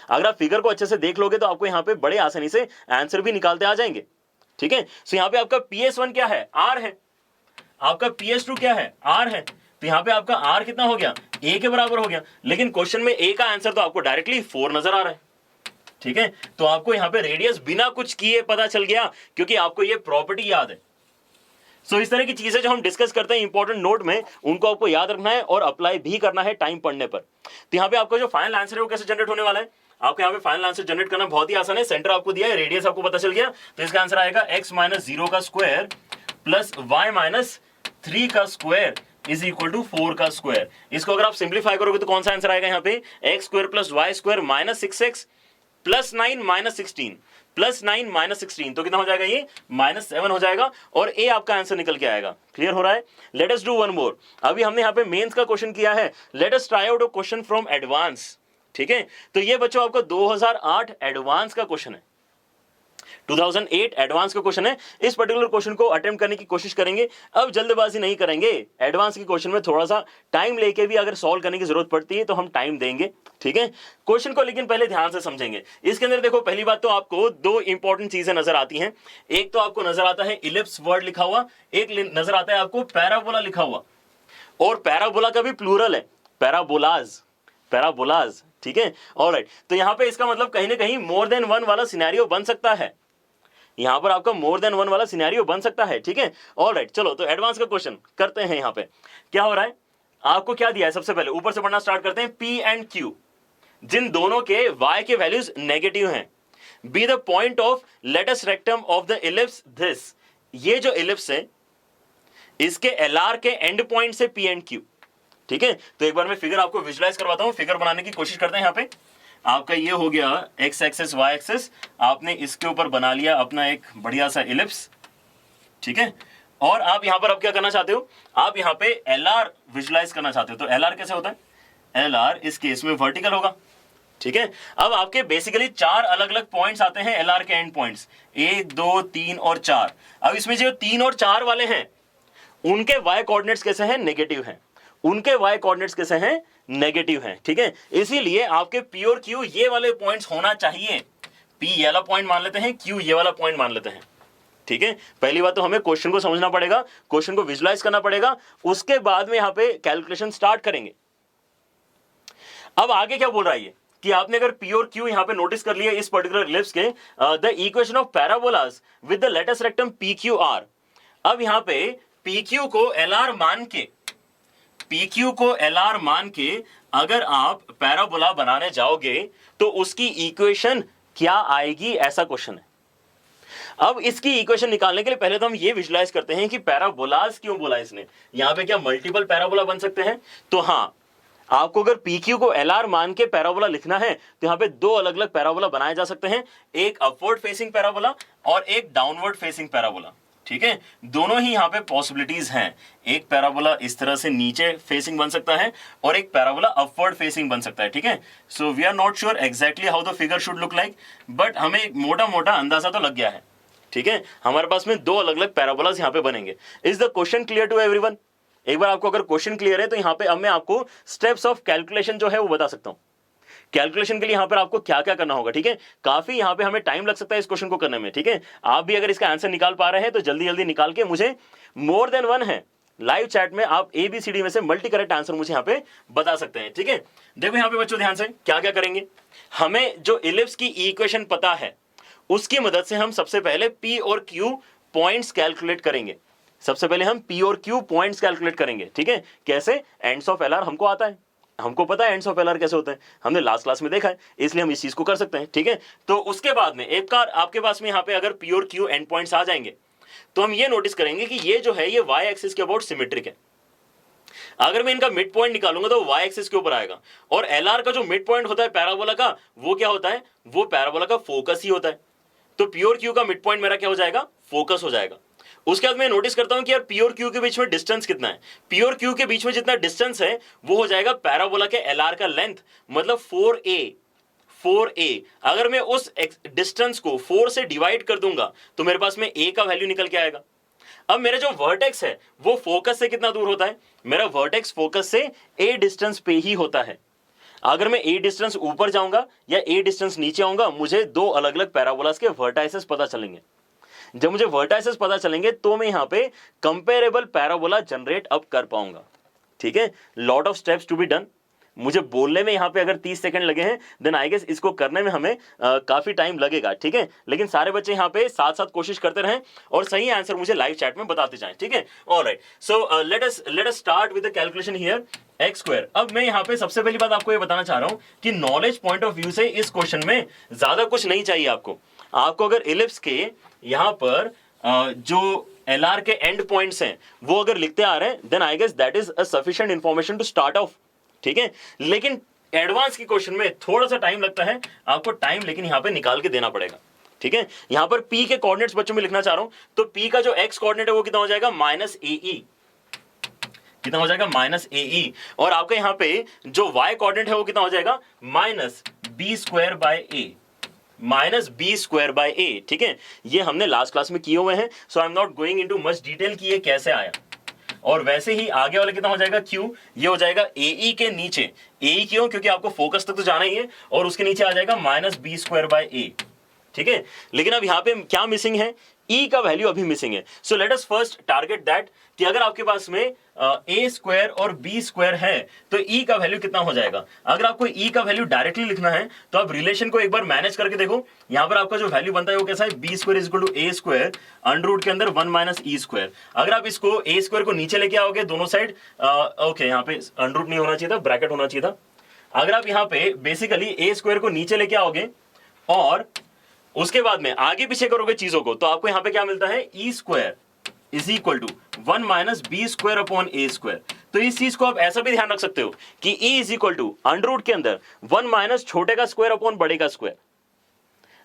अगर आप फिगर को अच्छे से देख लोगे तो आपको यहां पे बड़े आसानी से आंसर भी निकालते आ जाएंगे। ठीक है, सो यहां पे आपका PS1 क्या है, R है, आपका PS2 क्या है, R है। तो यहां पे आपका R कितना हो गया, A के बराबर हो गया। लेकिन क्वेश्चन में A का आंसर तो आपको डायरेक्टली 4 नजर आ रहा है। ठीक है, तो आपको यहां पे रेडियस बिना कुछ किए पता चल गया, क्योंकि आपको ये प्रॉपर्टी याद है। सो इस तरह की चीजें जो हम डिस्कस करते हैं इंपॉर्टेंट नोट में, उनको आपको याद रखना है और अप्लाई भी करना है टाइम पढ़ने पर। तो यहां पे आपका जो फाइनल आंसर है वो कैसे जनरेट होने वाला है, आपको यहां पे फाइनल आंसर जनरेट करना बहुत ही आसान है। सेंटर आपको दिया है, रेडियस आपको पता चल गया, तो इसका आंसर आएगा x माइनस 0 का स्क्वायर प्लस y माइनस 3 का स्क्वायर इज इक्वल टू 4 का स्क्वायर। इसको अगर आप सिंप्लीफाई करोगे तो कौन सा आंसर आएगा, यहाँ पे x square plus y square minus 6x plus 9 minus 16 plus 9 minus 16, तो कितना हो जाएगा, ये -7 हो जाएगा और ए आपका आंसर निकल के आएगा। क्लियर हो रहा है? Let us do one more. अभी हमने यहाँ पे मेंस का क्वेश्चन किया है, late us try out a question from advance. ठीक है, तो ये बच्चों आपका 2008 एडवांस का क्वेश्चन है, 2008 एडवांस का क्वेश्चन है। इस पर्टिकुलर क्वेश्चन को अटेम्प्ट करने की कोशिश करेंगे। अब जल्दबाजी नहीं करेंगे, एडवांस के क्वेश्चन में थोड़ा सा टाइम लेके भी अगर सॉल्व करने की जरूरत पड़ती है तो हम टाइम देंगे। ठीक है, क्वेश्चन को लेकिन पहले ध्यान से समझेंगे। इसके अंदर देखो, पहली बात तो आपको दो इंपॉर्टेंट चीजें नजर आती हैं। एक तो आपको नजर आता है इलिप्स वर्ड लिखा हुआ, एक नजर आता है आपको पैराबोला लिखा हुआ, और पैराबोला का भी प्लूरल है, पैराबोलाज, पैराबोलाज। ठीक है, ऑलराइट, तो यहां पे इसका मतलब कहीं ना कहीं मोर देन वन वाला सिनेरियो बन सकता है। यहां पर आपका मोर देन वन वाला सिनेरियो बन सकता है, ठीक है। ऑलराइट, चलो तो एडवांस का क्वेश्चन करते हैं। यहां पे क्या हो रहा है, आपको क्या दिया है, सबसे पहले ऊपर से पढ़ना स्टार्ट करते हैं। P एंड Q जिन दोनों के y के वैल्यूज नेगेटिव हैं, be the point of latus rectum of the ellipse this, ये जो इलिप्स है इसके LR के एंड पॉइंट से P एंड Q, ठीक है। तो एक बार मैं फिगर आपको विजुलाइज करवाता हूं, फिगर बनाने की कोशिश करते हैं। यहां पे आपका ये हो गया x एक्सिस y एक्सिस, आपने इसके ऊपर बना लिया अपना एक बढ़िया सा इलिप्स, ठीक है। और आप यहां पर अब क्या करना चाहते हो, आप यहां पे LR विजुलाइज करना चाहते हो। तो LR कैसे होता है, LR इस केस में वर्टिकल होगा, ठीक है। अब आपके बेसिकली 4 अलग अलग पॉइंट्स आते हैं LR के एंड पॉइंट्स, 1 2 3 और 4। अब इसमें जो 3 और 4 वाले हैं उनके y कोऑर्डिनेट्स कैसे हैं, नेगेटिव हैं, उनके y कोऑर्डिनेट्स कैसे हैं, नेगेटिव हैं, ठीक है। इसीलिए आपके P और Q ये वाले पॉइंट्स होना चाहिए। P ये वाला पॉइंट मान लेते हैं, Q ये वाला पॉइंट मान लेते हैं, ठीक है। पहली बात तो हमें क्वेश्चन को समझना पड़ेगा, क्वेश्चन को विजुलाइज करना पड़ेगा, उसके बाद में यहां पे कैलकुलेशन स्टार्ट करेंगे। अब आगे क्या बोल रहा है कि आपने अगर P और Q यहां पे नोटिस कर लिया इस पर्टिकुलर इलिप्स के, the equation of parabolas with the latus rectum PQR। अब यहां पे PQ को LR मान के, PQ को LR मान के अगर आप पैराबोला बनाने जाओगे तो उसकी इक्वेशन क्या आएगी, ऐसा क्वेश्चन है। अब इसकी इक्वेशन निकालने के लिए पहले तो हम ये विजुलाइज करते हैं कि पैराबोलास क्यों बोला इसने। यहां पे क्या मल्टीपल पैराबोला बन सकते हैं, तो हां, आपको अगर PQ को LR मान के पैराबोला लिखना है तो यहां पे 2 अलग अलग पैराबोला बनाए जा सकते हैं, एक अपवर्ड फेसिंग पैराबोला और एक डाउनवर्ड फेसिंग पैराबोला, ठीक है। दोनों ही यहां पे पॉसिबिलिटीज हैं। एक पैराबोला इस तरह से नीचे फेसिंग बन सकता है और एक पैराबोला अपवर्ड फेसिंग बन सकता है, ठीक है। So we are not sure exactly how the figure should look like, but हमें एक मोटा मोटा अंदाजा तो लग गया है, ठीक है। हमारे पास में 2 अलग अलग पैराबोलास यहां पे बनेंगे। Is the question clear to everyone? एक बार आपको अगर क्वेश्चन क्लियर है तो यहां पे अब मैं आपको स्टेप्स ऑफ कैलकुलेशन जो है वो बता सकता हूं। कैलकुलेशन के लिए यहां पर आपको क्या क्या करना होगा, ठीक है। काफी यहां पे हमें टाइम लग सकता है इस क्वेश्चन को करने में, ठीक है। आप भी अगर इसका आंसर निकाल पा रहे हैं तो जल्दी जल्दी निकाल के मुझे, मोर देन वन है लाइव चैट में, आप ABCD में से मल्टी करेक्ट आंसर मुझे यहां पे बता सकते हैं, ठीक है। देखो यहां पे बच्चों ध्यान से क्या क्या करेंगे, हमें जो इलिप्स की इक्वेशन पता है उसकी मदद से हम सबसे पहले P और Q पॉइंट्स कैलकुलेट करेंगे। सबसे पहले हम P और Q पॉइंट्स कैलकुलेट करेंगे, ठीक है। कैसे, एंड्स ऑफ LR हमको आता है, हमको पता है एंड्स ऑफ LR कैसे होते हैं, हमने लास्ट क्लास में देखा है, इसलिए हम इस चीज को कर सकते हैं, ठीक है। तो उसके बाद में एक बार आपके पास में यहां पे अगर P और Q एंड पॉइंट्स आ जाएंगे तो हम ये नोटिस करेंगे कि ये जो है ये y एक्सिस के अबाउट सिमेट्रिक है। अगर मैं इनका मिड पॉइंट निकालूंगा तो y एक्सिस के ऊपर आएगा, और LR का जो मिड पॉइंट होता है पैराबोला का, वो क्या होता है, वो पैराबोला का फोकस ही होता है। तो P और Q का मिड पॉइंट मेरा क्या हो जाएगा, फोकस हो जाएगा। उसके बाद मैं नोटिस करता हूं कि यार P और Q के बीच में डिस्टेंस कितना है, P और Q के बीच में जितना डिस्टेंस है वो हो जाएगा पैराबोला के LR का लेंथ, मतलब 4a। अगर मैं उस डिस्टेंस को 4 से डिवाइड कर दूंगा तो मेरे पास में a का वैल्यू निकल के आएगा। अब मेरा जो वर्टेक्स है वो फोकस से कितना दूर होता है, मेरा वर्टेक्स फोकस से a डिस्टेंस पे ही होता है। अगर मैं a डिस्टेंस ऊपर जाऊंगा या a डिस्टेंस नीचे आऊंगा, मुझे 2 अलग अलग पैराबोलास के वर्टाइसेस पता चलेंगे। जब मुझे वर्टाइसेस पता चलेंगे तो मैं यहां पे कंपेरेबल पैराबोला जनरेट अप कर पाऊंगा, ठीक है। Lot of steps to be done. मुझे बोलने में यहां पे अगर 30 सेकंड लगे हैं देन आई गेस इसको करने में हमें काफी टाइम लगेगा, ठीक है। लेकिन सारे बच्चे यहां पे साथ साथ कोशिश करते रहें और सही आंसर मुझे लाइव चैट में बताते जाएं, ठीक है। Alright, so let us start with the calculation here x square. अब मैं यहां पे सबसे पहली बात आपको ये बताना चाह रहा हूं कि नॉलेज पॉइंट ऑफ व्यू से इस क्वेश्चन में ज्यादा कुछ नहीं चाहिए आपको अगर इलिप्स के यहां पर जो LR के एंड पॉइंट्स हैं वो अगर लिखते आ रहे हैं then I guess that is a sufficient information to start off, ठीक है। लेकिन एडवांस के क्वेश्चन में थोड़ा सा टाइम लगता है, आपको टाइम लेकिन यहां पे निकाल के देना पड़ेगा, ठीक है। यहां पर P के कोऑर्डिनेट्स बच्चों में लिखना चाह रहा हूं, तो P का जो x कोऑर्डिनेट है वो कितना हो जाएगा, -AE, कितना हो जाएगा, -AE। और आपका यहां पे जो y कोऑर्डिनेट है वो कितना हो जाएगा, -B²/A, ठीक है। ये हमने लास्ट क्लास में किए हुए हैं, so I am not going into much detail कि ये कैसे आया। और वैसे ही आगे वाला कितना हो जाएगा, Q, ये हो जाएगा AE के नीचे। AE क्यों, क्योंकि आपको फोकस तक तो जाना ही है, और उसके नीचे आ जाएगा -B²/A, ठीक है। लेकिन अब यहां पे क्या मिसिंग है, E का वैल्यू अभी मिसिंग है। सो let us first target that कि अगर आपके पास में a स्क्वायर और b स्क्वायर है तो E का वैल्यू कितना हो जाएगा। अगर आपको E का वैल्यू डायरेक्टली लिखना है तो आप रिलेशन को एक बार मैनेज करके देखो। यहां पर आपका जो वैल्यू बनता है वो कैसा है, b square is equal to a square under root के अंदर 1 माइनस e स्क्वायर। अगर आप इसको a स्क्वायर को नीचे लेके आओगे दोनों साइड, ओके यहाँ पे अंडर रूट नहीं होना चाहिए था, ब्रैकेट होना चाहिए था। अगर आप यहाँ पे बेसिकली a स्क्वायर को नीचे लेके आओगे और उसके बाद में आगे पीछे करोगे चीजों को, तो आपको यहां पे क्या मिलता है, e square is equal to 1 minus b square upon A square. तो इस चीज को आप ऐसा भी ध्यान रख सकते हो कि e is equal to under root के अंदर 1 माइनस छोटे का स्क्वायर अपॉन बड़े का स्क्वायर।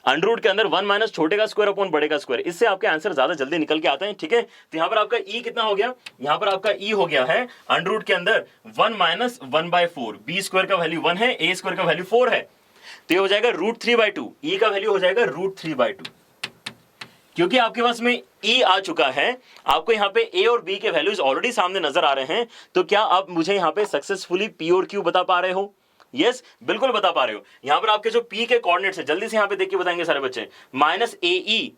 अंडर रूट के अंदर 1 माइनस छोटे का स्क्वायर अपॉन बड़े का स्क्वायर, इससे आपके आंसर ज्यादा जल्दी निकल के आते हैं। ठीक है, तो यहां पर आपका ई कितना हो गया, यहां पर आपका ई हो गया है अंडर रूट के अंदर 1 माइनस 1/4। बी स्क्वायर का वैल्यू 1 है, ए स्क्वायर का वैल्यू 4 है, तो ये हो जाएगा √3/2। ई का वैल्यू हो जाएगा √3/2। क्योंकि आपके पास में ई आ चुका है, आपको यहां पे ए और बी के वैल्यूज ऑलरेडी सामने नजर आ रहे हैं, तो क्या आप मुझे यहां पे सक्सेसफुली पी और क्यू बता पा रहे हो? यस, बिल्कुल बता पा रहे हो। यहां पर आपके जो पी के कोऑर्डिनेट्स है, जल्दी से यहां पे देख के बताएंगे सारे बच्चे। माइनस ए ई,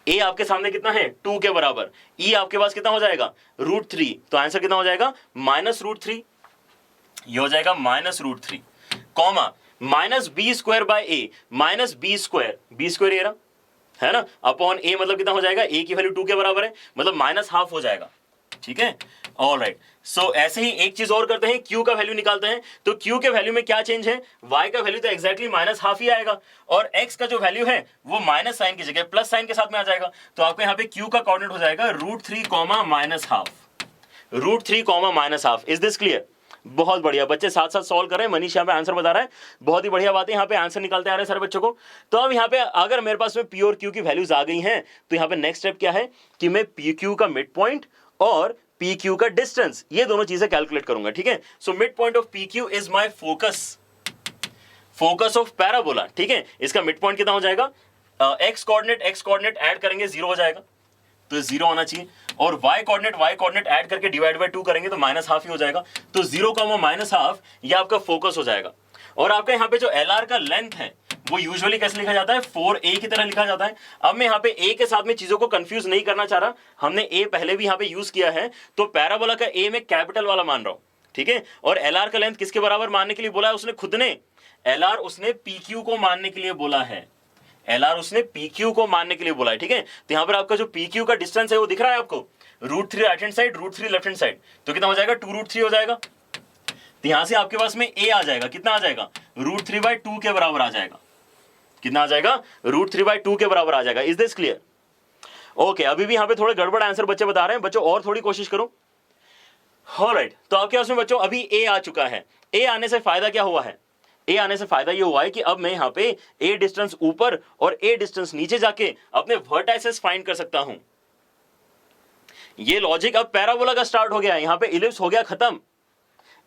ए आपके सामने कितना है, 2 के बराबर। ई आपके पास कितना हो जाएगा, √3। तो आंसर कितना हो जाएगा, -√3। ये हो जाएगा -√3, comma minus b square by a, minus b square, b square ये रहा है ना, अपॉन ए मतलब कितना हो जाएगा, ए की वैल्यू 2 के बराबर है, मतलब -½ हो जाएगा। ठीक है, ऑलराइट। सो ऐसे ही एक चीज और करते हैं, क्यू का वैल्यू निकालते हैं। तो क्यू के वैल्यू में क्या चेंज है, वाई का वैल्यू तो एक्जैक्टली -½ ही आएगा, और एक्स का जो वैल्यू है वो माइनस साइन की जगह प्लस साइन के साथ में आ जाएगा। तो आपको यहाँ पे क्यू का कोऑर्डिनेट हो जाएगा √3, -½ √3, -½ इज दिस क्लियर? बहुत बढ़िया, बच्चे साथ साथ सॉल्व कर रहे हैं। मनीष यहाँ पे आंसर बता रहा है, बहुत ही बढ़िया बात है, यहाँ पे आंसर निकालते आ रहे हैं सारे बच्चों को। तो अब यहाँ पे अगर मेरे पास में पी और क्यू की वैल्यूज आ गई हैं, तो यहाँ पे नेक्स्ट स्टेप क्या है कि मैं पी क्यू का मिड पॉइंट और पी क्यू का डिस्टेंस, ये दोनों चीजें कैलकुलेट करूंगा। ठीक है, so mid point of P Q is my focus of parabola. ठीक है, इसका मिड पॉइंट कितना हो जाएगा, एक्स कोऑर्डिनेट ऐड करेंगे 0 हो जाएगा, तो 0 आना चाहिए, और y कोऑर्डिनेट ऐड करके डिवाइड बाय 2 करेंगे तो -½ ही हो जाएगा। तो 0, -½ ये आपका फोकस हो जाएगा। और आपका यहाँ पे जो LR का लेंथ है वो यूजुअली कैसे लिखा जाता है, 4a की तरह लिखा जाता है। अब मैं यहाँ पे a के साथ में चीजों को कंफ्यूज नहीं करना चाह रहा, हमने a पहले भी यहाँ पे यूज किया है, तो पैराबोला का a में कैपिटल वाला मान रहा हूं। ठीक है, और LR का लेंथ किसके बराबर मानने के लिए बोला है उसने, खुद ने LR उसने PQ को मानने के लिए बोला है, LR उसने PQ को मानने के लिए बोला है। ठीक है, तो यहां पर आपका जो PQ का डिस्टेंस है वो दिख रहा है आपको, √3 right hand side, √3 left hand side, तो कितना हो जाएगा, 2√3 हो जाएगा। तो यहां से आपके पास में A आ जाएगा, कितना आ जाएगा, √3/2 के बराबर आ जाएगा। कितना आ जाएगा, √3/2 के बराबर आ जाएगा। Is this clear? ओके, अभी भी यहां पे थोड़े गड़बड़ आंसर बच्चे बता रहे हैं, बच्चों और थोड़ी कोशिश करो। ऑलराइट, तो आपके पास में बच्चों अभी A आ चुका है। A आने से फायदा क्या हुआ है, ए आने से फायदा ये हुआ है कि अब मैं यहाँ पे ए डिस्टेंस ऊपर और ए डिस्टेंस नीचे जाके अपने वर्टाइसेस फाइंड कर सकता हूं। ये लॉजिक अब पैराबोला का स्टार्ट हो गया है। यहाँ पे इलिप्स हो गया खत्म,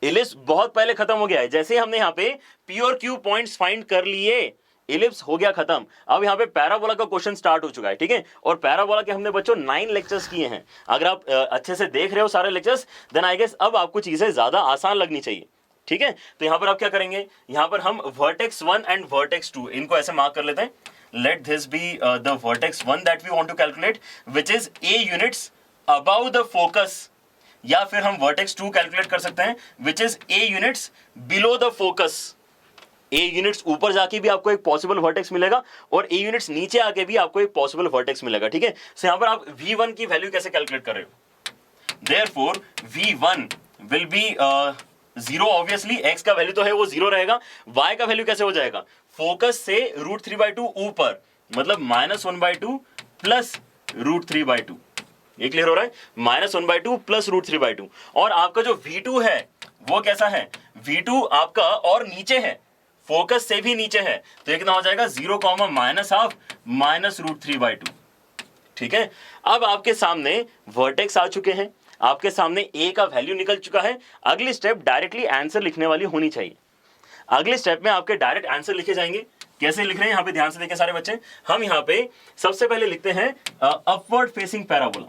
इलिप्स बहुत पहले खत्म हो गया है। जैसे हमने यहाँ पे पी और क्यू पॉइंट्स फाइंड कर लिए, इलिप्स हो गया खत्म। अब यहाँ पे पैराबोला का क्वेश्चन स्टार्ट हो चुका है। ठीक है, और पैराबोला के हमने बच्चों 9 लेक्चर्स किए हैं। अगर आप अच्छे से देख रहे हो सारे लेक्चर्स, देन आई गेस अब आपको चीजें ज्यादा आसान लगनी चाहिए। ठीक है, तो यहां पर आप क्या करेंगे, यहां पर हम वर्टेक्स 1 एंड वर्टेक्स 2 इनको ऐसे मार्क कर लेते हैं। Let this be the vertex 1 that we want to calculate which is a units above the focus, या फिर हम वर्टेक्स 2 कैलकुलेट कर सकते हैं which is a units below the focus. a units ऊपर जाके भी आपको एक पॉसिबल वर्टेक्स मिलेगा और a यूनिट्स नीचे आके भी आपको एक पॉसिबल वर्टेक्स मिलेगा। ठीक है, सो यहां पर आप v1 की वैल्यू कैसे कैलकुलेट कर रहे हो, therefore v1 will be 0, obviously x का वैल्यू तो है वो 0 रहेगा। y का वैल्यू कैसे हो जाएगा, फोकस से √3/2 ऊपर, मतलब -1/2 प्लस √3/2। ये क्लियर हो रहा है, -1/2 प्लस √3/2। और आपका जो v2 है वो कैसा है, v2 आपका और नीचे है, फोकस से भी नीचे है, तो ये कितना हो जाएगा, 0, -½ माइनस √3/2। ठीक है, अब आपके सामने वर्टेक्स आ चुके हैं, आपके सामने a का वैल्यू निकल चुका है। अगली स्टेप डायरेक्टली आंसर लिखने वाली होनी चाहिए। अगले स्टेप में आपके डायरेक्ट आंसर लिखे जाएंगे। कैसे लिख रहे हैं, यहां पे ध्यान से देखें सारे बच्चे। हम यहां पे सबसे पहले लिखते हैं upward facing parabola.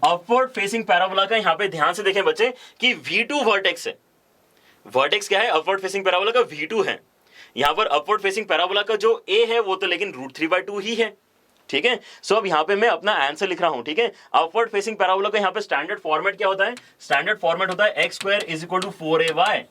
Upward facing parabola का यहां पे ध्यान से देखें बच्चे कि v2 वर्टेक्स है। वर्टेक्स क्या है, अपवर्ड फेसिंग पैराबोला का v2 है। यहां पर अपवर्ड फेसिंग पैराबोला का जो a है वो तो लेकिन √3/2 ही है। ठीक है। सो अब यहाँ पे मैं अपना आंसर लिख रहा हूं, ठीक है। अपवर्ड फेसिंग पैराबोला का यहाँ पे स्टैंडर्ड फॉर्मेट क्या होता है? स्टैंडर्ड फॉर्मेट होता है x square is equal to 4ay,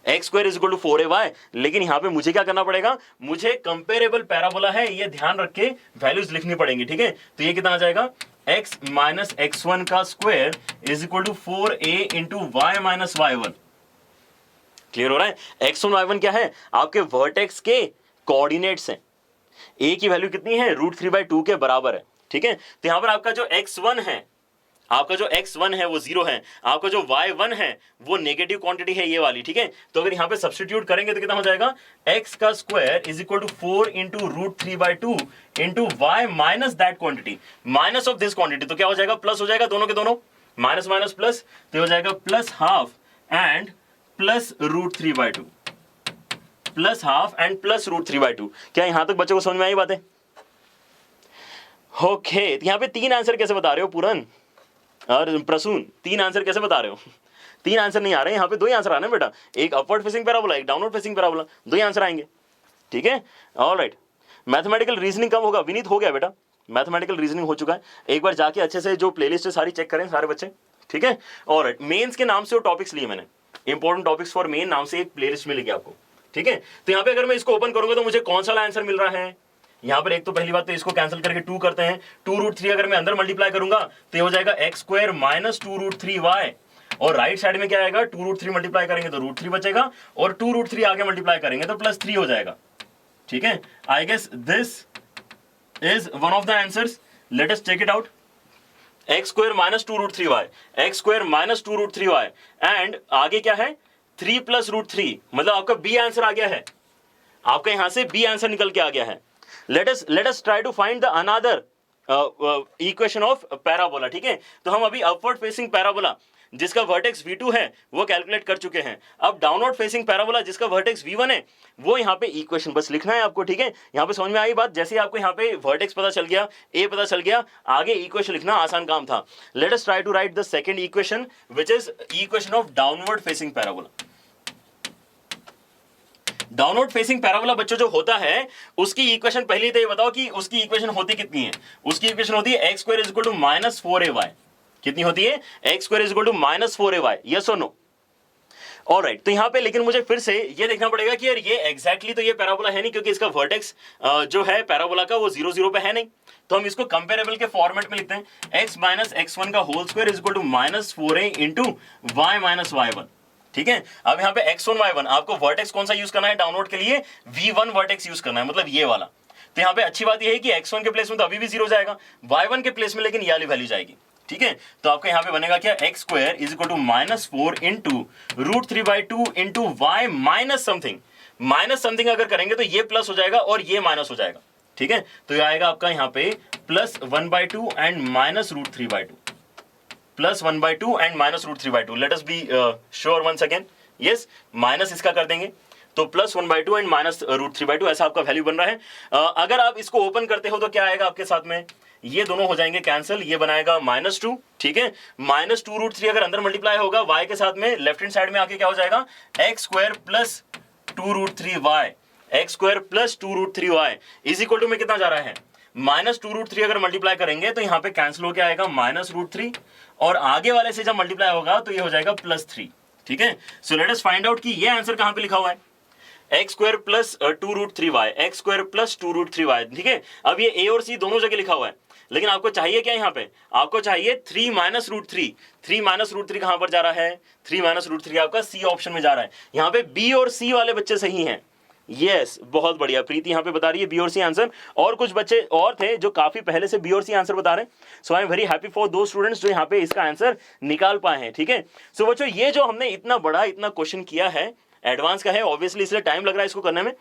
x square is equal to 4ay। लेकिन यहां पे मुझे क्या करना पड़ेगा? मुझे कंपेरेबल पैराबोला है, ये ध्यान रख के वैल्यूज लिखनी पड़ेंगी, ठीक है। तो ये कितना आ जाएगा? x माइनस x1 का square is equal to 4a into y minus y1। Clear हो रहा है? x1 y1 क्या है? आपके वर्टेक्स के कोऑर्डिनेट्स हैं। a की वैल्यू कितनी है? √3/2 के बराबर है, ठीक है। तो यहां पर आपका जो x1 है, आपका जो x1 है वो 0 है, आपका जो y1 है वो नेगेटिव क्वांटिटी है, ये वाली, ठीक है। तो अगर यहां पे सब्स्टिट्यूट करेंगे तो कितना हो जाएगा? x का square is equal to 4 into √3/2 into y minus that quantity, minus of this quantity. तो क्या हो जाएगा? प्लस हो जाएगा, दोनों के दोनों माइनस माइनस प्लस, तो हो जाएगा plus half and plus √3/2, plus half and plus √3/2। क्या यहां तक बच्चों को समझ में आई बातें? ओके, यहां पे 3 आंसर कैसे बता रहे हो पूरन और प्रसून? 3 आंसर कैसे बता रहे हो? 3 आंसर नहीं आ रहे, यहाँ पे 2 ही आंसर आने बेटा, एक अपवर्ड फेसिंग पैराबोला, एक डाउनवर्ड फेसिंग पैराबोला, 2 ही आंसर आएंगे, ठीक है। ऑलराइट, मैथमेटिकल रीजनिंग कब होगा? विनीत हो गया बेटा, मैथमेटिकल रीजनिंग हो चुका है। एक बार जाके अच्छे से जो प्लेलिस्ट है सारी चेक करें सारे बच्चे, ठीक है। ऑलराइट, मेंस के नाम से वो टॉपिक्स लिए मैंने, इंपॉर्टेंट टॉपिक्स फॉर मेन नाम से एक प्लेलिस्ट मिलेगी आपको, ठीक है। तो यहाँ पे अगर मैं इसको ओपन करूंगा तो मुझे कौन सा आंसर मिल रहा है? यहां पर एक तो पहली बात तो इसको कैंसिल करके 2 करते हैं, 2√3 अगर मैं अंदर मल्टीप्लाई करूंगा तो ये हो जाएगा x स्क्वायर माइनस 2√3y, और राइट साइड में क्या आएगा? 2√3 मल्टीप्लाई करेंगे तो √3 बचेगा, और 2√3 आगे मल्टीप्लाई करेंगे तो +3 हो जाएगा, ठीक है। I guess this is one of the answers, let us check it out. x square minus 2√3y, x square minus 2√3y, and आगे क्या है? 3 प्लस √3, मतलब आपका बी आंसर आ गया है, आपका यहां से बी आंसर निकल के आ गया है। let us try to find the another equation of parabola, ठीक है। तो हम अभी upward facing parabola जिसका वर्टेक्स v2 है वो कैलकुलेट कर चुके हैं। अब डाउनवर्ड फेसिंग पैराबोला जिसका वर्टेक्स v1 है वो यहाँ पे इक्वेशन बस लिखना है आपको, ठीक है। यहाँ पे समझ में आई बात? जैसे आपको यहाँ पे वर्टेक्स पता चल गया, a पता चल गया, आगे इक्वेशन लिखना आसान काम था। Let us try to write the second equation which is equation of downward facing parabola. Downward facing parabola बच्चों जो होता है उसकी इक्वेशन पहले तो ये बताओ कि उसकी इक्वेशन होती कितनी है? उसकी इक्वेशन होती है x square is equal to minus 4ay। कितनी होती है? x square is equal to minus 4ay, yes और नो? ऑलराइट, तो यहां पे लेकिन मुझे फिर से ये देखना पड़ेगा कि यार ये एग्जैक्टली तो ये पैराबोला है नहीं, क्योंकि इसका वर्टेक्स जो है पैराबोला का वो 0 0 पे है नहीं। तो हम इसको कंपेरेबल के फॉर्मेट में लिखते हैं, x माइनस x1 का whole square is equal to minus 4a into y minus y1, ठीक है। अब यहाँ पे x1 y1 आपको वर्टेक्स कौन सा यूज करना है डाउनवर्ड के लिए? v1 वर्टेक्स यूज करना है, मतलब ये वाला। तो यहाँ पे अच्छी बात ये है कि x1 के प्लेस में तो अभी भी 0 जाएगा, y1 के प्लेस में लेकिन ये वाली वैल्यू जाएगी, ठीक है। तो आपका यहाँ पे बनेगा क्या? x square is equal to minus 4 into √3/2 into y minus something, minus something अगर करेंगे तो ये प्लस हो जाएगा और ये माइनस हो जाएगा, ठीक है। तो ये आएगा आपका यहाँ पे plus 1/2 and minus √3/2, plus 1/2 and minus √3/2। Let us be sure once again, yes, minus इसका कर देंगे तो प्लस 1/2 एंड माइनस √3/2, ऐसा आपका वैल्यू बन रहा है। अगर आप इसको ओपन करते हो तो क्या आएगा आपके साथ में? ये दोनों हो जाएंगे कैंसिल, ये बनाएगा -2, ठीक है। माइनस 2√3 अगर अंदर मल्टीप्लाई होगा y के साथ में, लेफ्ट हैंड साइड में आके क्या हो जाएगा? x square plus 2√3y, x square plus 2√3y is equal to में कितना जा रहा है? -2√3 अगर मल्टीप्लाई करेंगे तो यहाँ पे कैंसिल होकर आएगा -√3, और आगे वाले से जब मल्टीप्लाई होगा तो ये हो जाएगा +3, ठीक है। सो लेट अस फाइंड आउट कि ये आंसर कहां पे लिखा हुआ है? x square plus 2√3y, x square plus 2√3y, ठीक है। अब ये a और c दोनों जगह लिखा हुआ है, लेकिन आपको चाहिए क्या यहाँ पे? आपको चाहिए 3 माइनस √3। 3 माइनस √3 कहां पर जा रहा है? 3 माइनस √3 आपका सी ऑप्शन में जा रहा है। यहाँ पे बी और सी वाले बच्चे सही हैं, यस, बहुत बढ़िया। प्रीति यहाँ पे बता रही है बी और सी आंसर, और कुछ बच्चे और थे जो काफी पहले से बी और सी आंसर बता रहे हैं। So I am very happy for दो स्टूडेंट्स जो यहाँ पे इसका आंसर निकाल पाए हैं, ठीक है। सो बच्चों ये जो हमने इतना बड़ा इतना क्वेश्चन किया है, एडवांस का है ऑब्वियसली, इसलिए टाइम लग रहा है इसको करने में,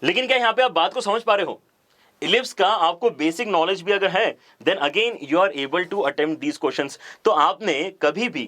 लेकिन क्या यहाँ पे आप बात को समझ पा रहे हो? इलिप्स का आपको बेसिक नॉलेज भी अगर है then again you are able to attempt these questions. तो आपने कभी भी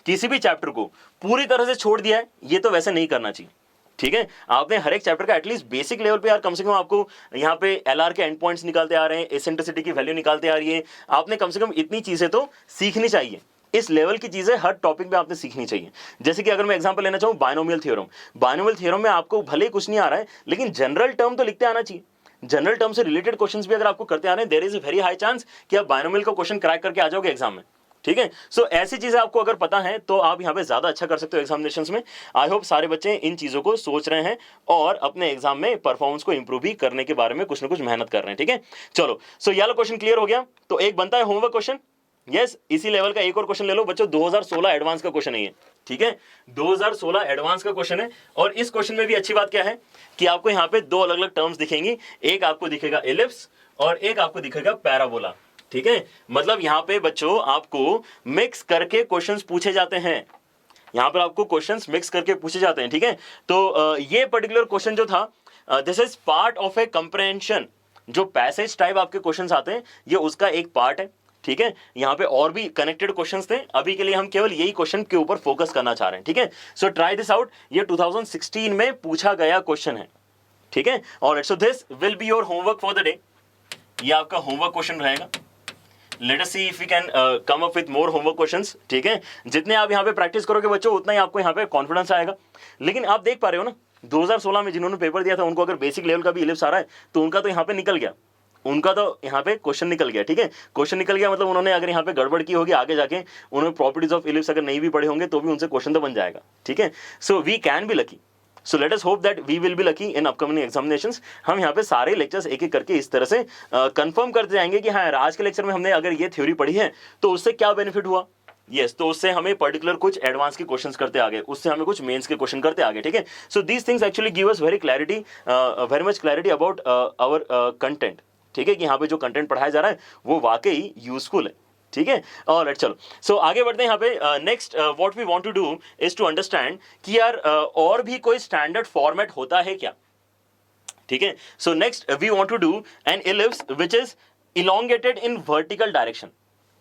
किसी भी चैप्टर को पूरी तरह से छोड़ दिया है, ये तो वैसे नहीं करना चाहिए, ठीक है। आपने हर एक चैप्टर का एटलीस्ट बेसिक लेवल पे यार कम से कम आपको यहाँ पे एलआर के एंड पॉइंट्स निकालते आ रहे हैं, एसेंट्रिसिटी की वैल्यू निकालते आ रही है, आपने कम से कम इतनी चीजें तो सीखनी चाहिए। इस लेवल की चीजें हर टॉपिक में आपने सीखनी चाहिए। जैसे कि अगर मैं एग्जांपल लेना चाहूं बायनोमियल थ्योरम, बायनोमियल थ्योरम में आपको भले कुछ नहीं आ रहा है लेकिन जनरल टर्म तो लिखते आना चाहिए। जनरल टर्म से रिलेटेड क्वेश्चंस भी अगर आपको करते आ रहे हैं, there is a very high chance कि आप बायनोमियल का क्वेश्चन क्रैक करके आ जाओगे एग्जाम में, ठीक है। सो ऐसी चीजें आपको अगर पता है तो आप यहाँ पे ज्यादा अच्छा कर सकते हो एग्जामिनेशंस में। आई होप सारे बच्चे इन चीजों को सोच रहे हैं और अपने एग्जाम में परफॉर्मेंस को इंप्रूव भी करने के बारे में कुछ ना कुछ मेहनत कर रहे हैं, ठीक है। चलो, सो ये वाला क्वेश्चन क्लियर हो गया। तो एक बनता है होमवर्क क्वेश्चन, यस, इसी लेवल का एक और क्वेश्चन ले लो बच्चों, 2016 एडवांस का क्वेश्चन है ये, ठीक है। 2016 एडवांस का क्वेश्चन है और इस क्वेश्चन में भी अच्छी बात क्या है कि आपको यहाँ पे दो अलग अलग टर्म्स दिखेंगी, एक आपको दिखेगा एलिप्स और एक आपको दिखेगा पैराबोला, ठीक है। मतलब यहाँ पे बच्चों आपको मिक्स करके क्वेश्चंस पूछे जाते हैं, यहाँ पर आपको क्वेश्चंस मिक्स करके पूछे जाते हैं, ठीक है। तो ये पर्टिकुलर क्वेश्चन जो था, this is part of A comprehension, जो पैसेज टाइप आपके क्वेश्चंस आते हैं ये उसका एक पार्ट है, ठीक है। यहाँ पे और भी कनेक्टेड क्वेश्चंस थे, अभी के लिए हम केवल यही क्वेश्चन के ऊपर फोकस करना चाह रहे हैं, ठीक है। सो ट्राई दिस आउट, ये 2016 में पूछा गया क्वेश्चन है, ठीक है। और so this will be your homework for the day, ये आपका होमवर्क क्वेश्चन रहेगा। Let us see if we can come up with more homework questions, ठीक है। जितने आप यहाँ पे प्रैक्टिस करोगे बच्चों उतना ही आपको यहाँ पे कॉन्फिडेंस आएगा। लेकिन आप देख पा रहे हो ना, 2016 में जिन्होंने पेपर दिया था उनको अगर बेसिक लेवल का भी इलिप्स आ रहा है तो उनका तो यहाँ पे निकल गया, उनका तो यहाँ पे क्वेश्चन निकल गया, ठीक है। क्वेश्चन निकल गया मतलब उन्होंने अगर यहाँ पे गड़बड़ की होगी आगे जाके, उन्होंने प्रॉपर्टीज ऑफ इलिप्स अगर नहीं भी पढ़े होंगे तो भी उनसे क्वेश्चन तो बन जाएगा, ठीक है। So we can be lucky, so let us hope that we will be lucky in upcoming examinations. हम यहाँ पे सारे लेक्चर्स एक एक करके इस तरह से कंफर्म करते जाएंगे कि हाँ यार आज के लेक्चर में हमने अगर ये थ्योरी पढ़ी है तो उससे क्या बेनिफिट हुआ, यस, तो उससे हमें पर्टिकुलर कुछ एडवांस के क्वेश्चंस करते आगे, उससे हमें कुछ मेंस के क्वेश्चन करते आगे, ठीक है। So these things actually give us very much clarity about our content, ठीक है, कि यहाँ पे जो कंटेंट पढ़ाया जा रहा है वो वाकई यूजफुल है, ठीक है। और चलो, सो आगे बढ़ते हैं। यहाँ पे next what we want to do is to understand कि यार और भी कोई स्टैंडर्ड फॉर्मेट होता है क्या, ठीक है। So next we want to do an ellipse which is elongated in vertical direction,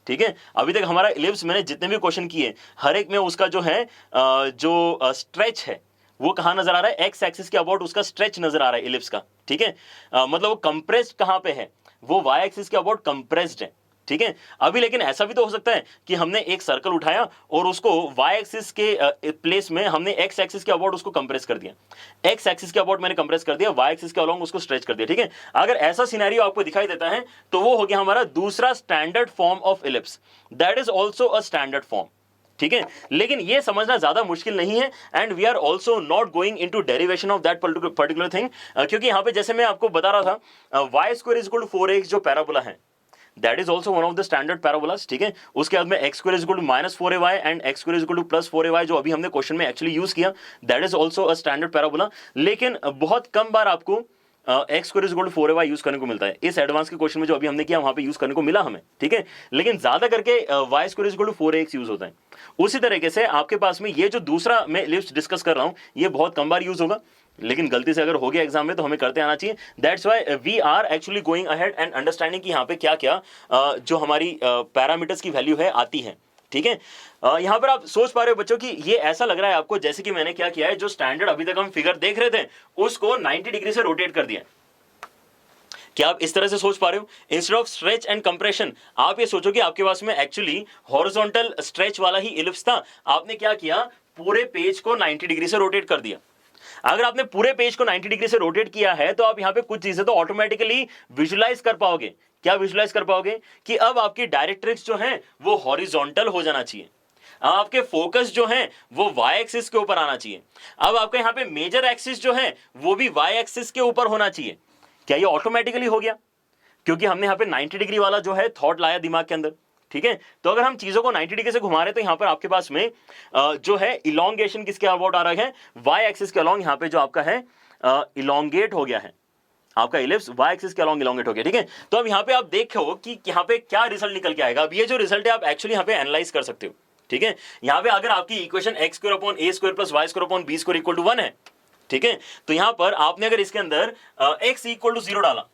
ठीक है। अभी तक हमारा इलिप्स मैंने जितने भी क्वेश्चन किए हर एक में उसका जो है जो स्ट्रेच है वो कहाँ नजर आ रहा है, एक्स एक्सिस के अबाउट उसका स्ट्रेच नजर आ रहा है इलिप्स का, ठीक है। मतलब वो कंप्रेस्ड कहाँ पे है, वो वाई एक्सिस के अबाउट कंप्रेस्ड है, ठीक है। अभी लेकिन ऐसा भी तो हो सकता है कि हमने एक सर्कल उठाया और उसको वाई एक्सिस के प्लेस में हमने एक्स एक्सिस के अबाउट उसको कंप्रेस कर दिया, एक्स एक्सिस के अबाउट मैंने कंप्रेस कर दिया, वाई एक्सिस के अलोंग उसको स्ट्रेच कर दिया, ठीक है। अगर ऐसा सिनेरियो आपको दिखाई देता है तो वो हो गया हमारा दूसरा standard form of ellipse, that is also a standard form, ठीक है। लेकिन ये समझना ज्यादा मुश्किल नहीं है and we are also not going into derivation of that particular thing, क्योंकि यहाँ पे जैसे मैं आपको बता रहा था y square is equal to 4x जो पैराबोला है that is also one of the standard parabolas, ठीक है। उसके बाद में x square is equal to -4ay and x square is equal to +4ay जो अभी हमने क्वेश्चन में एक्चुअली यूज किया, that is also a standard parabola. लेकिन बहुत कम बार आपको x square is equal to 4ay use करने को मिलता है, इस एडवांस के क्वेश्चन में जो अभी हमने किया वहां पे यूज करने को मिला हमें, ठीक है। लेकिन ज्यादा करके y square is equal to 4ax use होता है। उसी तरीके से आपके पास में ये जो दूसरा मैं इलिप्स डिस्कस कर रहा हूं ये बहुत कम बार यूज होगा, लेकिन गलती से अगर हो गया एग्जाम में तो हमें करते आना चाहिए। That's why we are actually going ahead and understanding कि यहाँ पे क्या क्या जो हमारी पैरामीटर्स की वैल्यू है आती है, ठीक है। यहां पर आप सोच पा रहे हो बच्चों कि ये ऐसा लग रहा है आपको जैसे कि मैंने क्या किया है, जो स्टैंडर्ड अभी तक हम फिगर देख रहे थे उसको 90 डिग्री से रोटेट कर दिया। क्या आप इस तरह से सोच पा रहे हो, instead of stretch and compression आप ये सोचो कि आपके पास में एक्चुअली हॉरिजॉन्टल स्ट्रेच वाला ही इलिप्स था, आपने क्या किया पूरे पेज को 90 डिग्री से रोटेट कर दिया। अगर आपने पूरे पेज को 90 डिग्री से रोटेट किया है तो आप यहां पे कुछ चीजें तो ऑटोमेटिकली विजुलाइज कर पाओगे। क्या विजुलाइज कर पाओगे कि अब आपकी डायरेक्ट्रिक्स जो है वो हॉरिजॉन्टल हो जाना चाहिए, आपके फोकस जो है वो वाई एक्सिस के ऊपर आना चाहिए, अब आपके यहां पे मेजर एक्सिस जो है वो भी वाई एक्सिस के ऊपर होना चाहिए। क्या ये ऑटोमेटिकली हो गया? क्योंकि हमने यहां पे 90 डिग्री वाला जो है थॉट लाया दिमाग के अंदर, ठीक है। तो अगर हम चीजों को 90 डिग्री से घुमा रहे तो यहां पर आपके पास में जो है इलोंगेशन किसके अबाउट आ रहा है, वाई एक्सिस के अलोंग यहां पे जो आपका है इलोंगेट हो गया है, आपका इलिप्स वाई एक्सिस के अलोंग इलोंगेट हो गया, ठीक है। तो अब यहां पे आप देखो कि यहां पे क्या रिजल्ट निकल के आएगा। अब ये जो रिजल्ट है आप एक्चुअली यहां पे एनालाइज कर सकते हो, ठीक है। यहां पे अगर आपकी equation x square upon a square plus y square upon b square equal to 1 है, ठीक है, तो यहां पर आपने अगर इसके अंदर x इक्वल टू 0 डाला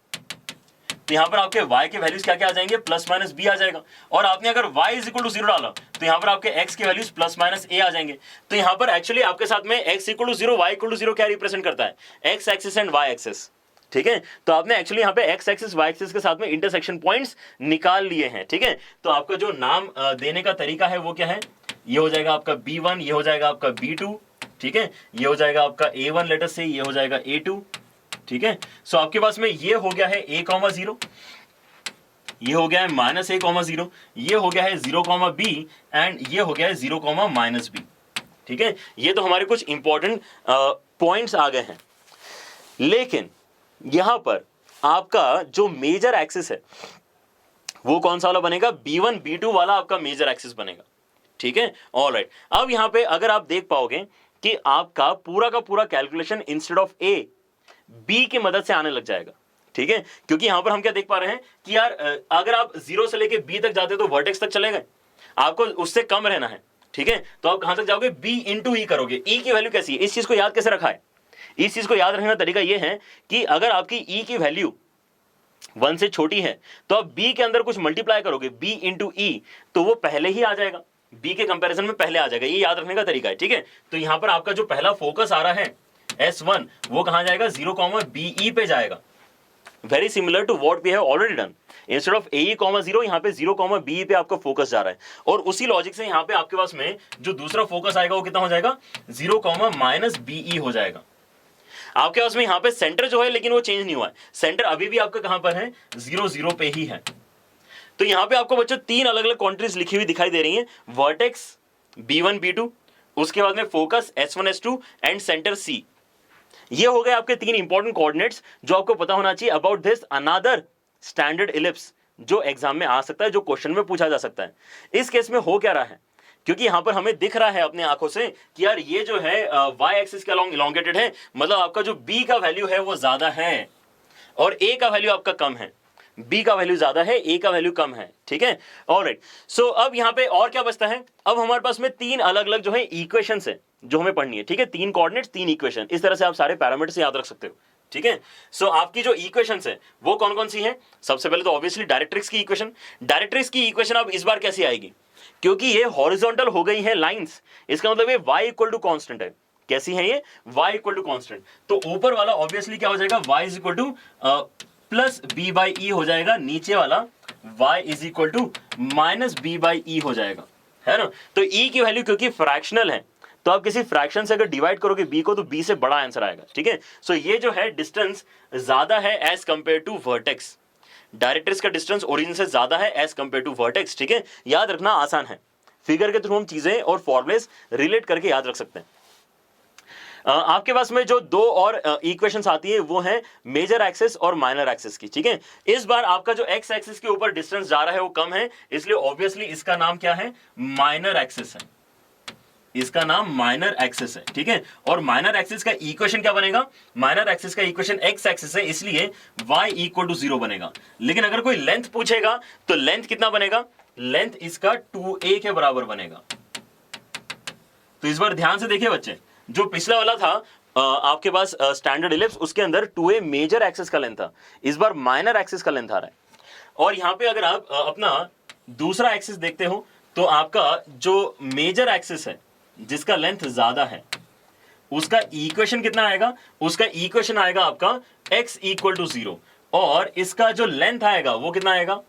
तो यहां पर आपके y के वैल्यूज क्या क्या आ जाएंगे, प्लस माइनस b आ जाएगा। और आपने अगर y इज इक्वल टू 0 डाला तो यहां पर आपके x के वैल्यूज प्लस माइनस a आ जाएंगे। तो यहां पर एक्चुअली आपके साथ में x equal to 0 y equal to 0 क्या रिप्रेजेंट करता है, x axis and y axis, ठीक है। तो आपने एक्चुअली यहां पे x एक्सिस y एक्सिस के साथ में इंटरसेक्शन पॉइंट्स निकाल लिए हैं, ठीक है। तो आपका जो नाम देने का तरीका है वो क्या है, ये हो जाएगा आपका B1, ये हो जाएगा आपका B2, ठीक है, ये हो जाएगा आपका A1 लेटर से, ये हो जाएगा A2, ठीक है। सो आपके पास में ये हो गया है a, 0, ये हो गया है -a, 0, ये हो गया है 0, b एंड ये हो गया है 0, -b। ठीक है, ये तो हमारे कुछ इंपॉर्टेंट पॉइंट्स आ गए हैं। लेकिन यहां पर आपका जो मेजर एक्सिस है वो कौन सा वाला बनेगा? B1 B2 वाला आपका मेजर एक्सिस बनेगा। ठीक है, ऑलराइट। अब यहां पे अगर आप देख पाओगे कि आपका पूरा का पूरा calculation instead of A B की मदद से आने लग जाएगा। ठीक है, क्योंकि यहां पर हम क्या देख पा रहे हैं कि यार अगर आप 0 से लेके B तक जाते तो वर्टेक्स तक चले गए, आपको उससे कम रहना है। ठीक है, तो आप कहां तक जाओगे? B इंटू E करोगे। E की वैल्यू कैसी है? इस चीज को याद कैसे रखा है? इस चीज को याद रखने का तरीका यह है कि अगर आपकी E की वैल्यू 1 से छोटी है तो आप B के अंदर कुछ मल्टीप्लाई करोगे, B इंटू E, तो वो पहले ही आ जाएगा, B के कंपैरिजन में पहले आ जाएगा। ये याद रखने का तरीका है। ठीक है, तो यहां पर आपका जो पहला फोकस आ रहा है S1 वो कहां जाएगा? 0, BE पे जाएगा। Very similar to what we have already done. Instead of AE, 0 यहां पे 0, BE पे आपका फोकस जा रहा है। और उसी लॉजिक से यहां पे आपके पास में जो दूसरा फोकस आएगा वो कितना हो जाएगा? 0, -BE हो जाएगा। आपके पास में यहां पे सेंटर जो है लेकिन वो चेंज नहीं हुआ है, सेंटर अभी भी आपका कहां पर है? 0, 0 पे ही है। तो यहां पे आपको बच्चों 3 अलग अलग क्वांटिटीज लिखी हुई दिखाई दे रही हैं, वर्टेक्स B1 B2, उसके बाद में focus S1 S2 and centre C। ये हो गए आपके 3 इंपॉर्टेंट कोऑर्डिनेट्स जो आपको पता होना चाहिए about this another standard ellipse जो एग्जाम में आ सकता है, जो क्वेश्चन में पूछा जा सकता है। इस केस में हो क्या रहा है, क्योंकि यहां पर हमें दिख रहा है अपने आंखों से कि यार ये जो है y एक्सिस के अलोंग इलोंगेटेड है, मतलब आपका जो b का वैल्यू है वो ज्यादा है और a का वैल्यू आपका कम है। b का वैल्यू ज्यादा है, a का वैल्यू कम है। ठीक है, ऑलराइट। सो अब यहां पे और क्या बचता है? अब हमारे पास में 3 अलग अलग जो है इक्वेशंस है जो हमें पढ़नी है। ठीक है, 3 कोऑर्डिनेट्स 3 इक्वेशन, इस तरह से आप सारे पैरामीटर्स याद रख सकते हो। ठीक है, सो आपकी जो इक्वेशंस है वो कौन कौन सी हैं? सबसे पहले तो ऑब्वियसली डायरेक्ट्रिक्स की इक्वेशन। डायरेक्ट्रिक्स की इक्वेशन अब इस बार कैसी आएगी? क्योंकि ये हॉरिजॉन्टल हो गई है लाइंस, इसका मतलब ये y इक्वल टू कांस्टेंट है। कैसी है ये? y equal to constant. तो ऊपर वाला ऑब्वियसली क्या हो जाएगा? y is equal to plus b by e हो जाएगा, नीचे वाला y is equal to minus b by e हो जाएगा, है ना। तो e की वैल्यू क्योंकि फ्रैक्शनल है तो आप किसी फ्रैक्शन से अगर डिवाइड करोगे b को तो b से बड़ा आंसर आएगा। ठीक है, सो ये जो है डिस्टेंस ज्यादा है as compare to vertex. Directrix का डिस्टेंस ओरिजिन से ज्यादा है एज कंपेयर टू वर्टेक्स। ठीक है, याद रखना आसान है, फिगर के थ्रू हम चीजें और फॉर्मुलेस रिलेट करके याद रख सकते हैं। आपके पास में जो 2 और इक्वेशंस आती है वो है मेजर एक्सिस और माइनर एक्सिस की। ठीक है, इस बार आपका जो एक्स एक्सिस के ऊपर डिस्टेंस जा रहा है वो कम है, इसलिए ऑब्वियसली इसका नाम क्या है? माइनर एक्सिस है। इसका नाम माइनर एक्सिस है। ठीक है, और माइनर एक्सिस का इक्वेशन क्या बनेगा? माइनर एक्सिस का इक्वेशन एक्स एक्सिस है, इसलिए y इक्वल टू 0 बनेगा। लेकिन अगर कोई लेंथ पूछेगा तो लेंथ कितना बनेगा? लेंथ इसका 2a के बराबर बनेगा। तो इस बार ध्यान से देखिए बच्चे, जो पिछला वाला था आपके पास स्टैंडर्ड इलिप्स, उसके अंदर 2a मेजर एक्सिस का लेंथ था, इस बार माइनर एक्सिस का लेंथ आ रहा है। और यहां पे अगर आप अपना दूसरा एक्सिस देखते हो तो आपका जो मेजर एक्सिस है जिसका लेंथ ज्यादा है उसका इक्वेशन कितना आएगा? उसका इक्वेशन आएगा आपका x इक्वल टू 0 और इसका जो लेंथ आएगा वो कितना आएगा?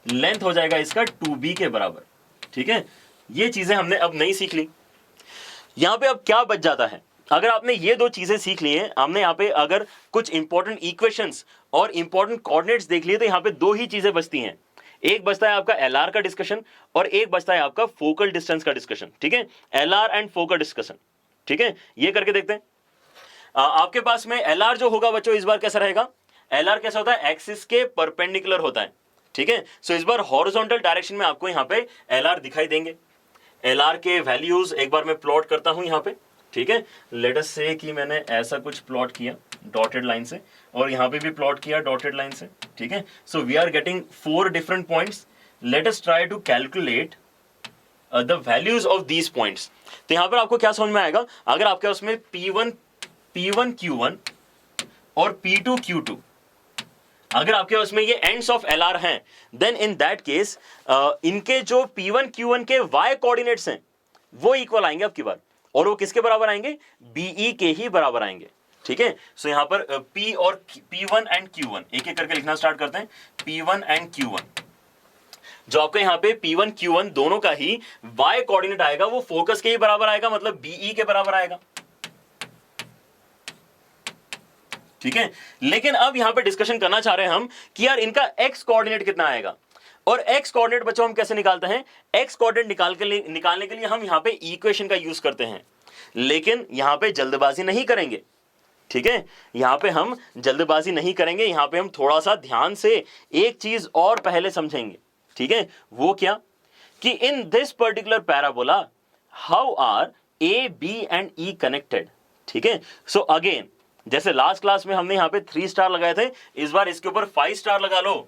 लेंथ हो जाएगा इसका 2b के बराबर। ठीक है, ये चीजें हमने अब नहीं सीख ली। यहां पे अब क्या बच जाता है? अगर आपने ये 2 चीजें सीख ली हैं, हमने यहां पे अगर कुछ इंपॉर्टेंट इक्वेशंस और इंपॉर्टेंट कोऑर्डिनेट्स देख लिए तो यहां पे 2 ही चीजें बचती हैं। एक बचता है आपका LR का डिस्कशन और एक बचता है आपका फोकल डिस्टेंस का डिस्कशन। ठीक है, LR एंड फोकल डिस्कशन। ठीक है, ये करके देखते हैं। आपके पास में LR जो होगा बच्चों इस बार कैसा रहेगा? LR कैसा होता है? एक्सिस के परपेंडिकुलर होता है। ठीक है, सो इस बार हॉरिजॉन्टल डायरेक्शन में आपको यहां पे LR दिखाई देंगे। LR के वैल्यूज एक बार मैं प्लॉट करता हूं यहां पे। ठीक है, लेट अस से कि मैंने ऐसा कुछ प्लॉट किया डॉटेड लाइन से और यहां पे भी प्लॉट किया डॉटेड लाइन से। ठीक है, so we are getting 4 different points. Let us try to calculate the values of these points. तो यहां पर आपको क्या समझ में आएगा? अगर आपके उसमें P1 Q1 और P2 Q2 अगर आपके उसमें ये एंड्स ऑफ LR हैं, देन इन दैट केस इनके जो P1 Q1 के y कोऑर्डिनेट्स हैं वो इक्वल आएंगे आपकी बार, और वो किसके बराबर आएंगे? BE के ही बराबर आएंगे। ठीक है, सो यहां पर P और P1 एंड Q1 एक एक करके लिखना स्टार्ट करते हैं। P1 एंड Q1, जो आपके यहां पे P1 Q1 दोनों का ही y कोऑर्डिनेट आएगा वो फोकस के ही बराबर आएगा, मतलब BE के बराबर आएगा। ठीक है। लेकिन अब यहां पे डिस्कशन करना चाह रहे हैं हम कि यार इनका एक्स कोऑर्डिनेट कितना आएगा, और एक्स कोऑर्डिनेट बच्चों हम कैसे निकालते हैं, एक्स कोऑर्डिनेट निकालने के लिए हम यहां पे इक्वेशन का यूज करते हैं, लेकिन यहां पे जल्दबाजी नहीं करेंगे, ठीक है। यहां पे हम जल्दबाजी नहीं करेंगे, यहां पे हम थोड़ा सा ध्यान से एक चीज और पहले समझेंगे, ठीक है। वो क्या कि in this particular parabola how are A B and E connected, ठीक है। सो अगेन जैसे लास्ट क्लास में हमने यहां पे 3 स्टार लगाए थे, इस बार इसके ऊपर 5 स्टार लगा लो,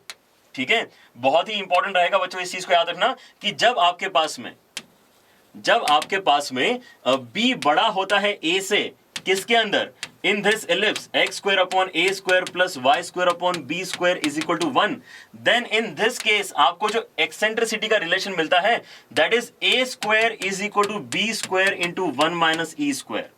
ठीक है। बहुत ही इंपॉर्टेंट रहेगा बच्चों, इस चीज को याद रखना कि जब आपके पास में बी बड़ा होता है ए से, किसके अंदर, in this ellipse x square upon A square plus y square upon B square is equal to 1, then in this case आपको जो एक्सेंट्रिसिटी का रिलेशन मिलता है that is A square is equal to B square into 1 minus E square,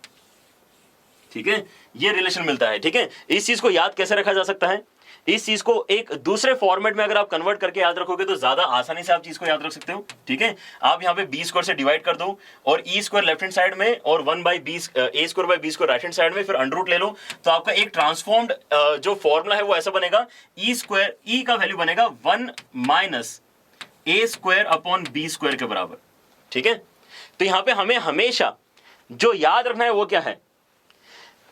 ठीक है। ये relation मिलता है, ठीक है। इस चीज को याद कैसे रखा जा सकता है, इस चीज को एक दूसरे फॉर्मेट में अगर आप कन्वर्ट करके याद रखोगे तो ज्यादा आसानी से आप चीज को याद रख सकते हो, ठीक है। आप यहां पे बी स्क्वायर से डिवाइड कर दो और E square left hand side में और 1 by B A square by B square right hand side में, फिर अंडर रूट ले लो, तो आपका एक ट्रांसफॉर्म्ड जो फॉर्मूला है वो ऐसा बनेगा, ई स्क्वायर, ई का वैल्यू बनेगा 1 माइनस ए स्क्वायर अपॉन बी स्क्वायर के बराबर, ठीक है। तो यहां पे हमें हमेशा जो याद रखना है वो क्या है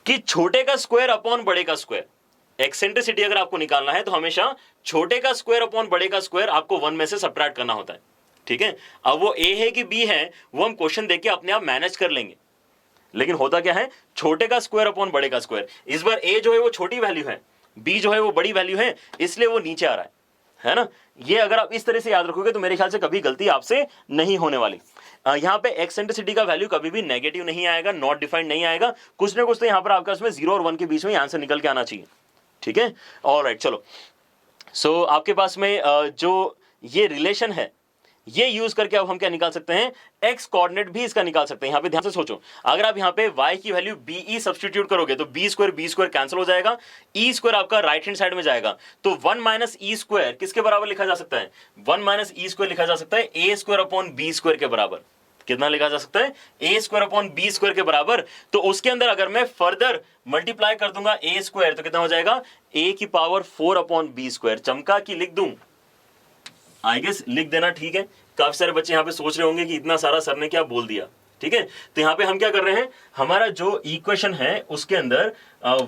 कि छोटे का स्क्वायर अपॉन बड़े का स्क्वायर, एक्सेंट्रिसिटी अगर आपको निकालना है तो हमेशा छोटे का स्क्वायर अपॉन बड़े का स्क्वायर आपको 1 में से सबट्रैक्ट करना होता है, ठीक है। अब वो ए है कि बी है वो हम क्वेश्चन देख के अपने आप मैनेज कर लेंगे, लेकिन होता क्या है, छोटे का स्क्वायर अपॉन बड़े का स्क्वायर, इस बार ए जो है वो छोटी वैल्यू है, बी जो है वो बड़ी वैल्यू है, इसलिए वो नीचे आ रहा है ना। ये अगर आप इस तरह से याद रखोगे तो मेरे ख्याल से कभी गलती आपसे नहीं होने वाली। यहां पे एक्सेंट्रिसिटी का वैल्यू कभी भी नेगेटिव नहीं आएगा, नॉट डिफाइंड नहीं आएगा, कुछ ना कुछ तो यहां पर आपका उसमें 0 और 1 के बीच में आंसर निकल के आना चाहिए, ठीक है। ऑलराइट, चलो। सो आपके पास में जो ये रिलेशन है ये यूज करके अब हम क्या निकाल सकते हैं, एक्स कोऑर्डिनेट भी इसका निकाल सकते हैं। यहां पे ध्यान से सोचो, अगर आप यहां पे y की वैल्यू बीई सब्स्टिट्यूट करोगे तो बी स्क्वायर कैंसिल हो जाएगा, ई स्क्वायर आपका राइट हैंड साइड में जाएगा, तो 1 माइनस ई स्क्वायर किसके बराबर लिखा जा सकता है, 1 माइनस ई स्क्वायर लिखा जा सकता है a square upon B square के बराबर। कितना लिखा जा सकता है, a square upon B square के बराबर। तो उसके अंदर अगर मैं फर्दर मल्टीप्लाई कर दूंगा ए स्क्वायर तो कितना हो जाएगा, ए की पावर 4 अपॉन बी स्क्वायर। चमका की लिख दूं, आई गेस लिख देना, ठीक है। काफी सारे बच्चे यहां पे सोच रहे होंगे कि इतना सारा सर ने क्या बोल दिया, ठीक है। तो यहां पे हम क्या कर रहे हैं, हमारा जो इक्वेशन है उसके अंदर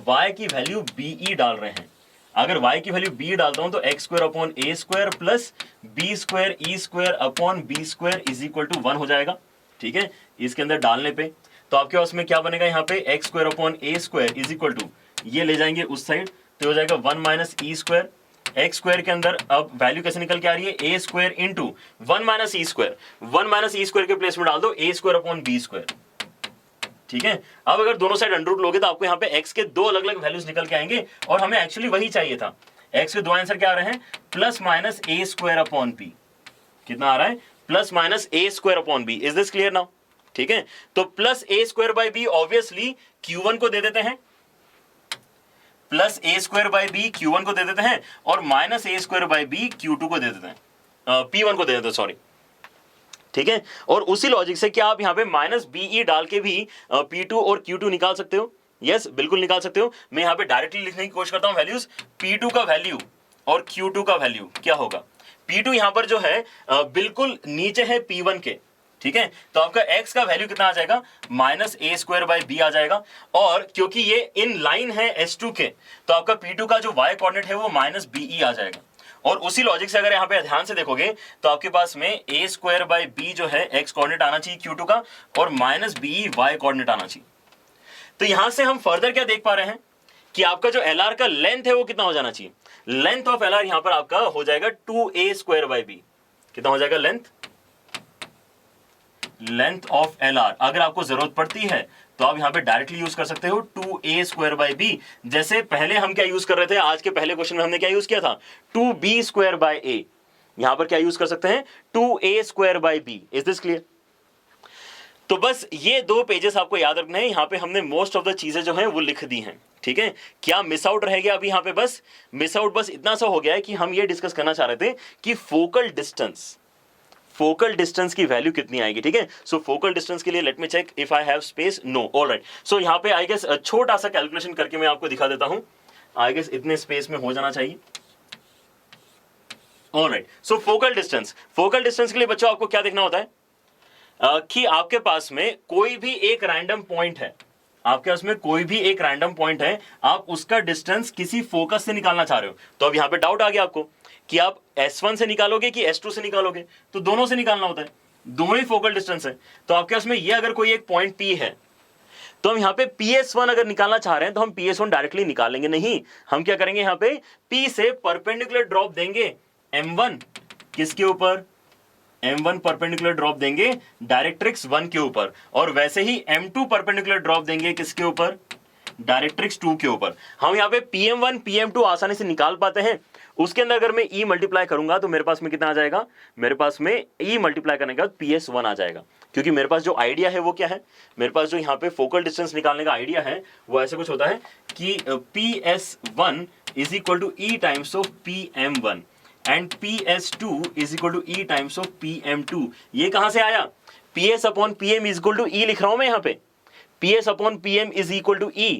y की वैल्यू बीई डाल रहे हैं। अगर y की वैल्यू b डालता हूं तो x square upon A square plus B square E square upon B square is equal to 1 हो जाएगा, ठीक है। इसके अंदर डालने पे तो आपके पास में क्या बनेगा, यहाँ पे x square upon A square is equal to, ये ले जाएंगे उस साइड तो हो जाएगा 1 माइनस ई स्क्वायर, एक्स स्क्वायर के अंदर अब वैल्यू कैसे निकल के आ रही है, a square into 1 minus E square, 1 minus E square के प्लेस में डाल दो ए स्क्वायर अपॉन बी स्क्वायर, ठीक है। अब अगर दोनों साइड अंडर रूट लोगे तो आपको यहाँ पे x के 2 अलग अलग वैल्यूज निकल के आएंगे, और हमें एक्चुअली वही चाहिए था। x के 2 आंसर क्या आ रहे हैं, प्लस माइनस ए स्क्वायर अपॉन पी, कितना आ रहा है, plus minus A square upon B. Is this clear now, ठीक है। तो plus A square by B obviously Q1 को दे देते हैं, plus A square by B Q1 को दे देते हैं, और minus A square by B Q2 को दे देते हैं, P1 को दे देते हैं, सॉरी, ठीक है। और उसी लॉजिक से क्या आप यहां पे माइनस बीई डाल के भी P2 और Q2 निकाल सकते हो, यस बिल्कुल निकाल सकते हो। मैं यहां पे डायरेक्टली लिखने की कोशिश करता हूं वैल्यूज, P2 का वैल्यू और Q2 का वैल्यू क्या होगा। P2 यहां पर जो है बिल्कुल नीचे है P1 के, ठीक है। तो आपका x का वैल्यू कितना आ जाएगा, minus A square by b आ जाएगा, और क्योंकि ये इन लाइन है S2 के तो आपका P2 का जो y कोऑर्डिनेट है वो माइनस बीई आ जाएगा। और उसी लॉजिक से अगर यहां पे ध्यान से देखोगे तो आपके पास में ए स्क्वायर बाई बी जो है x कोऑर्डिनेट आना चाहिए Q2 का, और माइनस बीई y कोऑर्डिनेट आना चाहिए। तो यहां से हम फर्दर क्या देख पा रहे हैं कि आपका जो LR का लेंथ है वो कितना हो जाना चाहिए, लेंथ ऑफ LR यहां पर आपका हो जाएगा 2a स्क्वायर बाई बी। कितना हो जाएगा लेंथ ऑफ LR। अगर आपको जरूरत पड़ती है तो आप यहां पे डायरेक्टली यूज कर सकते हो 2a स्क्वायर बाई बी। जैसे पहले हम क्या यूज कर रहे थे, आज के पहले क्वेश्चन में हमने क्या यूज किया था, 2b स्क्वायर बाई a। यहां पर क्या यूज कर सकते हैं, 2a square by B. Is this clear. तो बस ये 2 पेजेस आपको याद रखने हैं। यहां पे हमने मोस्ट ऑफ द चीजें जो हैं वो लिख दी हैं, ठीक है। क्या मिस आउट रह गया अभी यहां पे, बस मिस आउट बस इतना सा हो गया है कि हम ये डिस्कस करना चाह रहे थे कि फोकल डिस्टेंस की वैल्यू कितनी आएगी, ठीक है। सो फोकल डिस्टेंस के लिए let me check if I have space, no, alright. So यहां पे आई गेस छोटा सा कैलकुलेशन करके मैं आपको दिखा देता हूं। आई गेस इतने स्पेस में हो जाना चाहिए। ऑलराइट, सो फोकल डिस्टेंस, फोकल डिस्टेंस के लिए बच्चों आपको क्या देखना होता है कि आपके पास में कोई भी एक रैंडम पॉइंट है, आपके पास में कोई भी एक रैंडम पॉइंट है, आप उसका डिस्टेंस किसी फोकस से निकालना चाह रहे हो। तो अब यहां पे डाउट आ गया आपको कि आप S1 से निकालोगे कि S2 से निकालोगे, तो दोनों से निकालना होता है, दोनों ही फोकल डिस्टेंस है। तो आपके पास में ये अगर कोई एक पॉइंट P है, तो हम यहां पे PS1 अगर निकालना चाह रहे हैं तो हम PS1 डायरेक्टली निकालेंगे नहीं, हम क्या करेंगे, यहां पे P से परपेंडिकुलर ड्रॉप देंगे M1 किसके ऊपर, M1 परपेंडिकुलर ड्रॉप देंगे डायरेक्ट्रिक्स 1 के ऊपर, और वैसे ही M2 परपेंडिकुलर ड्रॉप देंगे किसके ऊपर, डायरेक्ट्रिक्स 2 के ऊपर। हम यहाँ पे PM1 PM2 आसानी से निकाल पाते हैं। उसके अंदर अगर मैं E मल्टीप्लाई करूंगा तो मेरे पास में कितना आ जाएगा, मेरे पास में E मल्टीप्लाई करने के बाद PS1 आ जाएगा, क्योंकि मेरे पास जो आइडिया है वो क्या है, मेरे पास जो यहाँ पे फोकल डिस्टेंस निकालने का आइडिया है वो ऐसे कुछ होता है कि PS1 is equal to E times of PM1 and PS2 is equal to E times of PM2। ये कहां से आया, PS upon PM is equal to E लिख रहा हूं मैं यहाँ पे, PS upon PM is equal to E,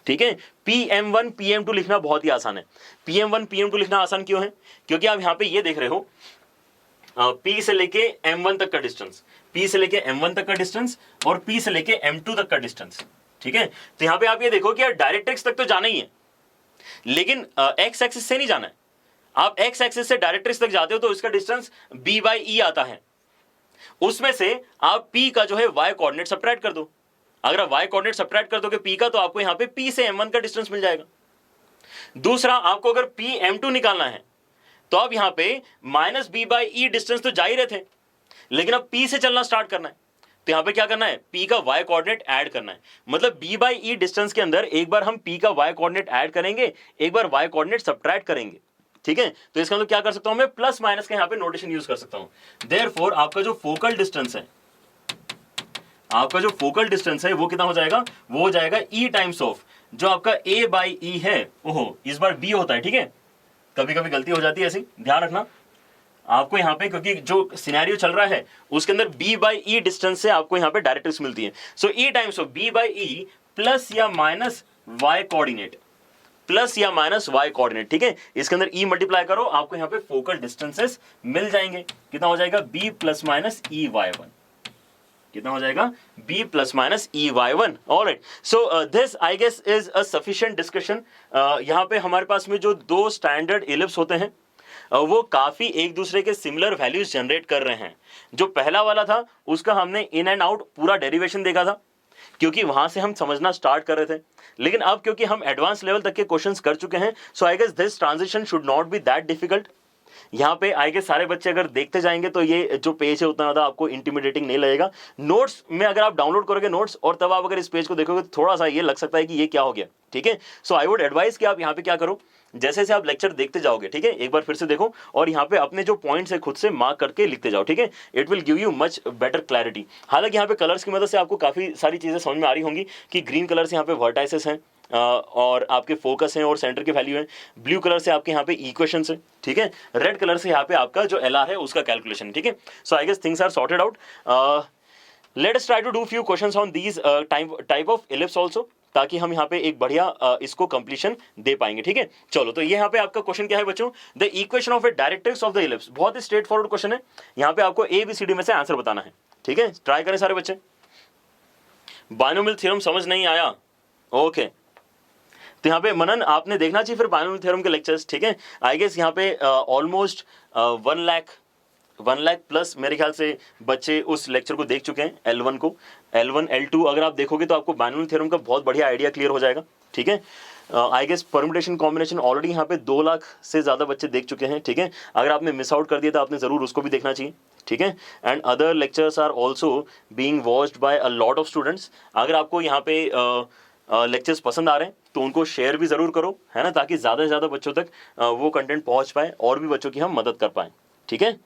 ठीक है। PM1 PM2 लिखना बहुत ही आसान है। PM1 PM2 लिखना आसान क्यों है, क्योंकि आप यहां पे ये देख रहे हो P से लेके M1 तक का डिस्टेंस, P से लेके M1 तक का डिस्टेंस और P से लेके M2 तक का डिस्टेंस, ठीक है। तो यहां पे आप ये देखो कि यार डायरेक्ट्रिक्स तक तो जाना ही है, लेकिन X एक्सिस से नहीं जाना है। आप X एक्सिस से डायरेक्ट्रिक्स तक जाते हो तो इसका डिस्टेंस B/E आता है, उसमें से आप P का जो है Y कोऑर्डिनेट सब्ट्रैक्ट कर दो। अगर आप Y कोऑर्डिनेट सब्ट्रैक्ट कर दोगे P का, तो आपको यहां पे P से M1 का डिस्टेंस मिल जाएगा। दूसरा, आपको अगर PM2 निकालना है तो आप यहां पे -B/E डिस्टेंस तो जा ही रहे थे, लेकिन अब P से चलना स्टार्ट करना है, तो यहां पे क्या करना है, P का Y कोऑर्डिनेट ऐड करना है। मतलब B/E डिस्टेंस के अंदर एक बार हम P का Y कोऑर्डिनेट ऐड करेंगे, एक बार Y कोऑर्डिनेट सब्ट्रैक्ट करेंगे, ठीक है। तो इसका मतलब क्या कर सकता हूं मैं, प्लस माइनस का यहां पे नोटेशन यूज कर सकता हूं। देयरफॉर आपका जो फोकल डिस्टेंस है, आपका जो फोकल डिस्टेंस है वो कितना हो जाएगा, वो हो जाएगा E टाइम्स ऑफ जो आपका A/E है, ओहो इस बार B होता है, ठीक है। कभी कभी गलती हो जाती है ऐसी, ध्यान रखना आपको यहाँ पे, क्योंकि जो सिनेरियो चल रहा है उसके अंदर B/E डिस्टेंस से आपको यहाँ पे डायरेक्ट्रिक्स मिलती है। सो E times of B/E plus या माइनस Y कोऑर्डिनेट, प्लस या माइनस Y कोऑर्डिनेट, ठीक है। इसके अंदर E मल्टीप्लाई करो, आपको यहाँ पे फोकल डिस्टेंसेस मिल जाएंगे। कितना हो जाएगा, B प्लस माइनस EY1, कितना हो जाएगा, B plus minus EY1। Alright, so this I guess is a sufficient discussion. यहाँ पे हमारे पास में जो दो स्टैंडर्ड एलिप्स होते हैं वो काफी एक दूसरे के सिमिलर वैल्यूज जनरेट कर रहे हैं। जो पहला वाला था उसका हमने इन एंड आउट पूरा डेरिवेशन देखा था, क्योंकि वहां से हम समझना स्टार्ट कर रहे थे, लेकिन अब क्योंकि हम एडवांस लेवल तक के क्वेश्चंस कर चुके हैं, so I guess this transition should not be that difficult. यहाँ पे आई गेस सारे बच्चे अगर देखते जाएंगे तो ये जो पेज है उतना ज्यादा आपको इंटिमिडेटिंग नहीं लगेगा। नोट्स में अगर आप डाउनलोड करोगे नोट्स और तब आप अगर इस पेज को देखोगे तो थोड़ा सा ये लग सकता है कि ये क्या हो गया, ठीक है। सो आई वुड एडवाइस कि आप यहाँ पे क्या करो, जैसे जैसे आप लेक्चर देखते जाओगे, ठीक है, एक बार फिर से देखो और यहाँ पे अपने जो पॉइंट्स है खुद से मार्क करके लिखते जाओ, ठीक है। It will give you much better clarity. हालांकि यहाँ पे कलर्स की मदद से आपको काफी सारी चीजें समझ में आ रही होंगी कि ग्रीन कलर से यहाँ पे वर्टाइसेस हैं और आपके फोकस हैं और सेंटर के वैल्यू हैं, ब्लू कलर से आपके यहाँ पे इक्वेशंस हैं, ठीक है, रेड कलर से यहाँ पे आपका जो LR है उसका कैलकुलेशन, ठीक है। So I guess things are sorted out. Let us try to do few questions on these type of ellipse also, ताकि हम यहाँ पे एक बढ़िया इसको कंप्लीशन दे पाएंगे, ठीक है। चलो, तो ये यहाँ पे आपका क्वेश्चन क्या है बच्चों, the equation of A directrix of the ellipse. बहुत ही स्ट्रेट फॉरवर्ड क्वेश्चन है, यहाँ पे आपको ABCD में से आंसर बताना है, ठीक है। ट्राई करें सारे बच्चे। बायनोमियल थ्योरम समझ नहीं आया, ओके तो यहाँ पे मनन आपने देखना चाहिए फिर बायनोमियल थ्योरम के लेक्चर्स, ठीक है। आई गेस यहाँ पे ऑलमोस्ट 1 लाख प्लस मेरे ख्याल से बच्चे उस लेक्चर को देख चुके हैं, L1 को, L1 L2 अगर आप देखोगे तो आपको बायनोमियल थ्योरम का बहुत बढ़िया आइडिया क्लियर हो जाएगा, ठीक है। I guess permutation combination already यहाँ पे 2 लाख से ज़्यादा बच्चे देख चुके हैं, ठीक है। अगर आपने मिस आउट कर दिया तो आपने ज़रूर उसको भी देखना चाहिए, ठीक है। And other lectures are also being watched by a lot of students. अगर आपको यहाँ पे लेक्चर्स पसंद आ रहे हैं तो उनको शेयर भी ज़रूर करो, है ना, ताकि ज़्यादा से ज़्यादा बच्चों तक वो कंटेंट पहुँच पाए और भी बच्चों की हम मदद कर पाएँ, ठीक है।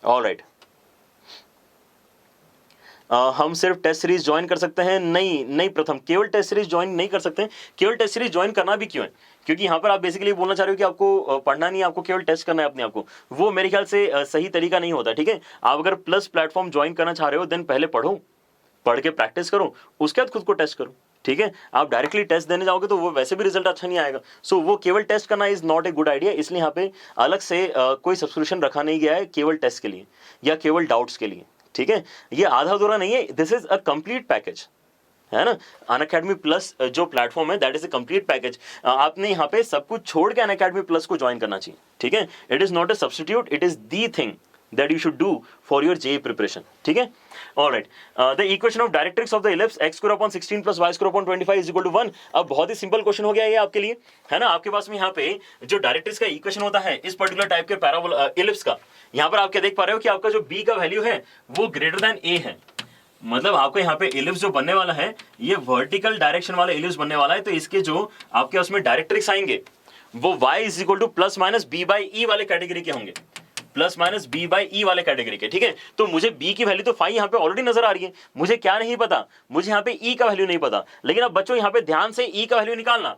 ऑलराइट, हम सिर्फ टेस्ट सीरीज ज्वाइन कर सकते हैं? नहीं प्रथम, केवल टेस्ट सीरीज ज्वाइन नहीं कर सकते हैं। केवल टेस्ट सीरीज ज्वाइन करना भी क्यों है, क्योंकि यहाँ पर आप बेसिकली बोलना चाह रहे हो कि आपको पढ़ना नहीं है, आपको केवल टेस्ट करना है अपने आप को। वो मेरे ख्याल से सही तरीका नहीं होता, ठीक है। आप अगर प्लस प्लेटफॉर्म ज्वाइन करना चाह रहे हो देन पहले पढ़ो, पढ़ के प्रैक्टिस करो, उसके बाद खुद को टेस्ट करो, ठीक है, आप डायरेक्टली टेस्ट देने जाओगे तो वो वैसे भी रिजल्ट अच्छा नहीं आएगा। सो वो केवल टेस्ट करना is not a good idea, इसलिए यहाँ पे अलग से कोई सब्सक्रिप्शन रखा नहीं गया है केवल टेस्ट के लिए या केवल डाउट्स के लिए। ठीक है, ये आधा अधूरा नहीं है, this is a complete package, है ना। अनअकैडमी प्लस जो प्लेटफॉर्म है that is A complete package. आपने यहाँ पे सब कुछ छोड़ के अनअकैडमी प्लस को ज्वाइन करना चाहिए। ठीक है, it is not a substitute, it is the thing that you should do for your JEE preparation. ठीक है, all right. The equation of directrix of the ellipse x square upon 16 plus y square upon 25 is equal to 1. अब बहुत ही simple question हो गया ये आपके लिए, है ना। आपके पास में यहाँ पे जो डायरेक्ट्रिक्स का इक्वेशन होता है इस पर्टिकुलर टाइप के पैराबोला इलिप्स का, यहाँ पर आप क्या देख पा रहे हो कि आपका जो b का वैल्यू है वो ग्रेटर देन a है। मतलब आपको यहाँ पे इलिप्स जो बनने वाला है ये वर्टिकल डायरेक्शन वाला इलिप्स बनने वाला है, तो इसके जो आपके उसमें डायरेक्ट्रिक्स आएंगे वो y is equal to plus minus b by e वाले कैटेगरी के होंगे, plus minus b by e वाले कैटेगरी के। ठीक है, तो मुझे बी की वैल्यू तो फाई यहाँ पे ऑलरेडी नजर आ रही है, मुझे क्या नहीं पता, मुझे यहाँ पे ई का वैल्यू नहीं पता। लेकिन अब बच्चों यहाँ पे ध्यान से ई का वैल्यू निकालना,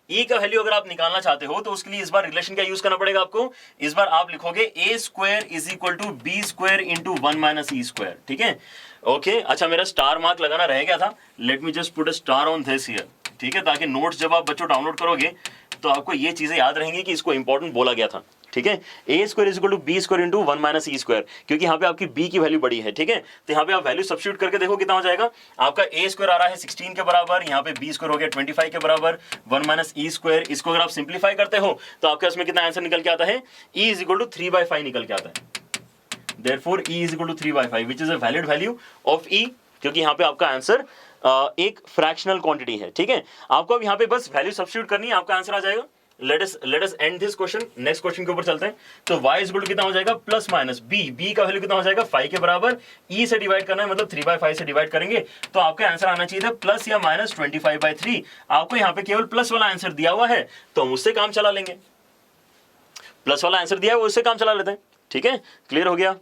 ई का वैल्यू अगर आप निकालना चाहते हो तो उसके लिए इस बार रिलेशन क्या यूज करना पड़ेगा आपको। इस बार आप लिखोगे a square is equal to B square into 1 minus E square. ठीक है, ओके। अच्छा, मेरा स्टार मार्क लगाना रह गया था, let me just put a star on this here. ठीक है, ताकि नोट्स जब आप बच्चों डाउनलोड करोगे तो आपको ये चीजें याद रहेंगी कि इसको इंपॉर्टेंट बोला गया था। ठीक है, a square is equal to B square into 1 minus E square, क्योंकि यहाँ पे आपकी बी की वैल्यू बड़ी है। ठीक है, तो यहाँ पे आप वैल्यू सब्स्टिट्यूट करके देखो कितना हो जाएगा। आपका ए स्क्वायर आ रहा है 16 के बराबर, यहाँ पे बी स्क्वायर हो गया 25 के बराबर, 1 माइनस ई स्क्वायर। इसको अगर आप सिंप्लीफाई करते हो तो आपके उसमें कितना आंसर निकल के आता है, ई इज इक्वल टू 3/5 निकल के आता है। Therefore e is equal to 3/5 which is a valid value of e, क्योंकि यहाँ पे आपका आंसर एक फ्रैक्शनल क्वांटिटी है। ठीक है, आपको अब यहाँ पे बस वैल्यू सब्स्टिट्यूट करनी है, आपका आंसर आ जाएगा। let us end this question, next question के ऊपर चलते हैं। तो y इज इक्वल टू कितना हो जाएगा, प्लस माइनस b का वैल्यू कितना हो जाएगा 5 के बराबर, e से डिवाइड करना है मतलब 3/5 से डिवाइड करेंगे तो आपका आंसर आना चाहिए था प्लस या माइनस 25/3। आपको यहाँ पे केवल प्लस वाला आंसर दिया हुआ है तो हम उससे काम चला लेंगे, प्लस वाला आंसर दिया है वो उससे काम चला लेते हैं। ठीक है, क्लियर हो गया।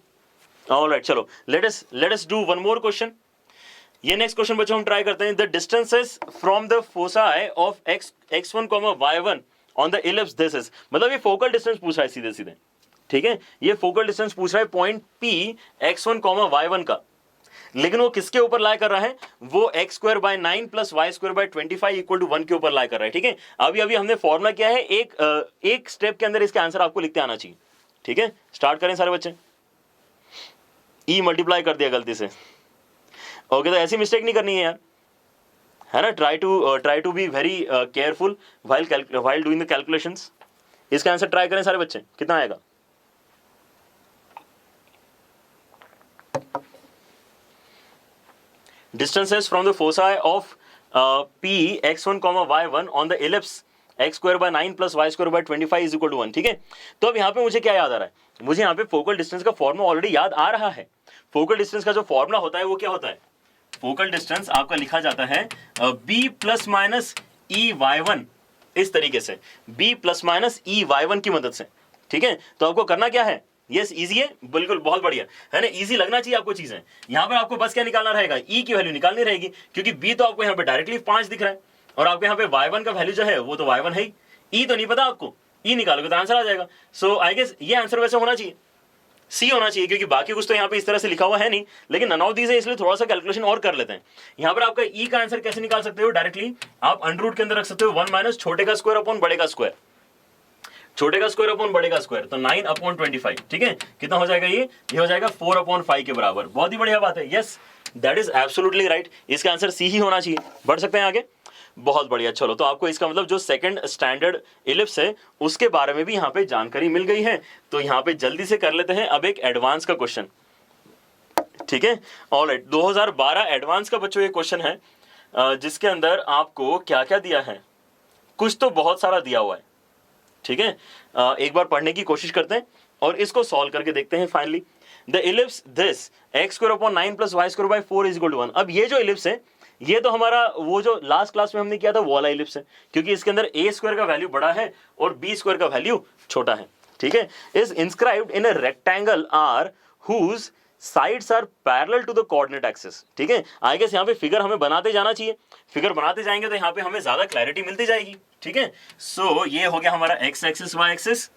ऑलराइट, चलो let us do one more question. ये नेक्स्ट क्वेश्चन बच्चों हम ट्राई करते हैं। The distances from the foci of x1, y1 on the ellipse this is, मतलब ये फोकल डिस्टेंस पूछ रहा है सीधे सीधे। ठीक है, ये फोकल डिस्टेंस पूछ रहा है पॉइंट P x1, y1 का, लेकिन वो किसके ऊपर लाई कर रहा है, वो x square by 9 plus y square by 25 equal to 1 के ऊपर लाई कर रहा है। ठीक है, अभी हमने फॉर्मूला किया है, एक स्टेप के अंदर इसके आंसर आपको लिखते आना चाहिए। ठीक है, स्टार्ट करें सारे बच्चे। ई मल्टीप्लाई कर दिया गलती से, ओके, तो ऐसी मिस्टेक नहीं करनी है यार, है ना। Try to be very careful while doing the calculations. इसका आंसर ट्राई करें सारे बच्चे, कितना आएगा। Distances from the foci of P x1, y1 on the ellipse x square by 9 plus y square by 25 is equal to 1। ठीक है, तो अब यहाँ पे मुझे क्या याद आ रहा है, मुझे यहाँ पे फोकल डिस्टेंस का फॉर्मूला ऑलरेडी याद आ रहा है। फोकल डिस्टेंस का जो फॉर्मूला होता है वो क्या होता है, फोकल डिस्टेंस आपका लिखा जाता है b प्लस माइनस ई y1, इस तरीके से b प्लस माइनस ई y1 की मदद से। ठीक है, तो आपको करना क्या है, यस इजी है, बिल्कुल बहुत बढ़िया है ना, इजी लगना चाहिए आपको चीजें। यहाँ पर आपको बस क्या निकालना रहेगा, ई की वैल्यू निकालनी रहेगी, क्योंकि b तो आपको यहाँ पे डायरेक्टली 5 दिख रहा है और आपको यहाँ पे y1 का वैल्यू जो है वो तो y1 है ही, ई तो नहीं पता आपको, ई निकालोगे तो आंसर आ जाएगा। सो आई गेस ये आंसर वैसे होना चाहिए, सी होना चाहिए, क्योंकि बाकी कुछ तो यहाँ पे इस तरह से लिखा हुआ है नहीं, लेकिन नन ऑफ दीज है, इसलिए थोड़ा सा कैलकुलेशन और कर लेते हैं। यहाँ पर आपका ई का आंसर कैसे निकाल सकते हो, डायरेक्टली आप अंडर रूट के अंदर रख सकते हो 1 माइनस छोटे का स्क्वायर अपॉन बड़े का स्क्वायर, छोटे का स्क्वायर अपॉन बड़े का स्क्वायर, तो 9 अपॉन 25। ठीक है, कितना हो जाएगा ये हो जाएगा 4 अपॉन 5 के बराबर। बहुत ही बढ़िया बात है, yes that is absolutely right, इसका आंसर सी ही होना चाहिए। बढ़ सकते हैं आगे, बहुत बढ़िया। चलो, तो आपको इसका मतलब जो सेकंड स्टैंडर्ड इलिप्स है उसके बारे में भी यहाँ पे जानकारी मिल गई है। तो यहाँ पे जल्दी से कर लेते हैं अब एक एडवांस का क्वेश्चन। ठीक है, ऑलराइट, 2012 एडवांस का बच्चों ये क्वेश्चन है, जिसके अंदर आपको क्या क्या दिया है, कुछ तो बहुत सारा दिया हुआ है। ठीक है, एक बार पढ़ने की कोशिश करते हैं और इसको सॉल्व करके देखते हैं finally. The ellipse this x square upon 9 plus y square by 4 is equal to 1। अब ये जो इलिप्स है ये तो हमारा वो जो लास्ट क्लास में हमने किया था वो वाला इलिप्स है, क्योंकि इसके अंदर a स्क्वायर का वैल्यू बड़ा है और b स्क्वायर का वैल्यू छोटा है। ठीक है, is inscribed in a rectangle are whose sides are parallel to the coordinate axis. ठीक है, आई गेस यहाँ पे फिगर हमें बनाते जाना चाहिए, फिगर बनाते जाएंगे तो यहाँ पे हमें ज्यादा क्लैरिटी मिलती जाएगी। ठीक है, सो ये हो गया हमारा x एक्सिस y एक्सिस,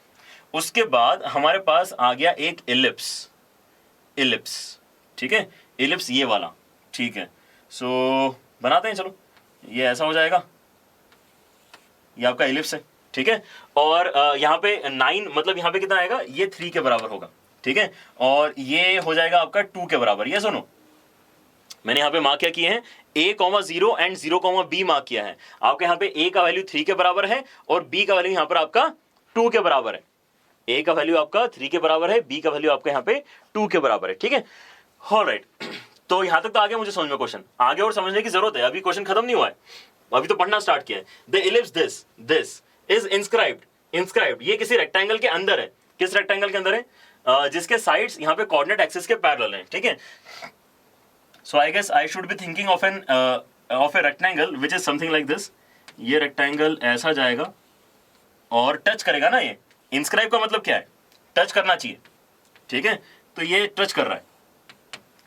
उसके बाद हमारे पास आ गया एक इलिप्स। ठीक है, इलिप्स ये वाला। ठीक है, सो बनाते हैं, चलो ये ऐसा हो जाएगा, ये आपका इलिप्स है, ठीक है। और यहाँ पे 9 मतलब यहाँ पे कितना आएगा, ये 3 के बराबर होगा, ठीक है। और ये हो जाएगा आपका 2 के बराबर। ये सुनो, मैंने यहाँ पे मार्क क्या किए हैं, a,0 एंड 0,b मार्क किया है। आपके यहाँ पे a का वैल्यू 3 के बराबर है और b का वैल्यू यहाँ पर आपका 2 के बराबर है। a का वैल्यू आपका 3 के बराबर है, b का वैल्यू आपका यहाँ पे 2 के बराबर है, ठीक है। ऑलराइट, तो यहां तक तो आगे मुझे समझ में क्वेश्चन आगे और समझने की जरूरत है, अभी क्वेश्चन खत्म नहीं हुआ है, अभी तो पढ़ना स्टार्ट किया है। The ellipse this is inscribed, ये किसी रेक्टेंगल के अंदर है। किस रेक्टेंगल के अंदर है? जिसके साइड्स यहाँ पे कोऑर्डिनेट एक्सिस के पैरेलल हैं, ठीक है। So I guess I should be thinking of a rectangle which is something like this. ये रेक्टेंगल ऐसा जाएगा और टच करेगा ना, ये इंस्क्राइब का मतलब क्या है, टच करना चाहिए, ठीक है। तो ये टच कर रहा है,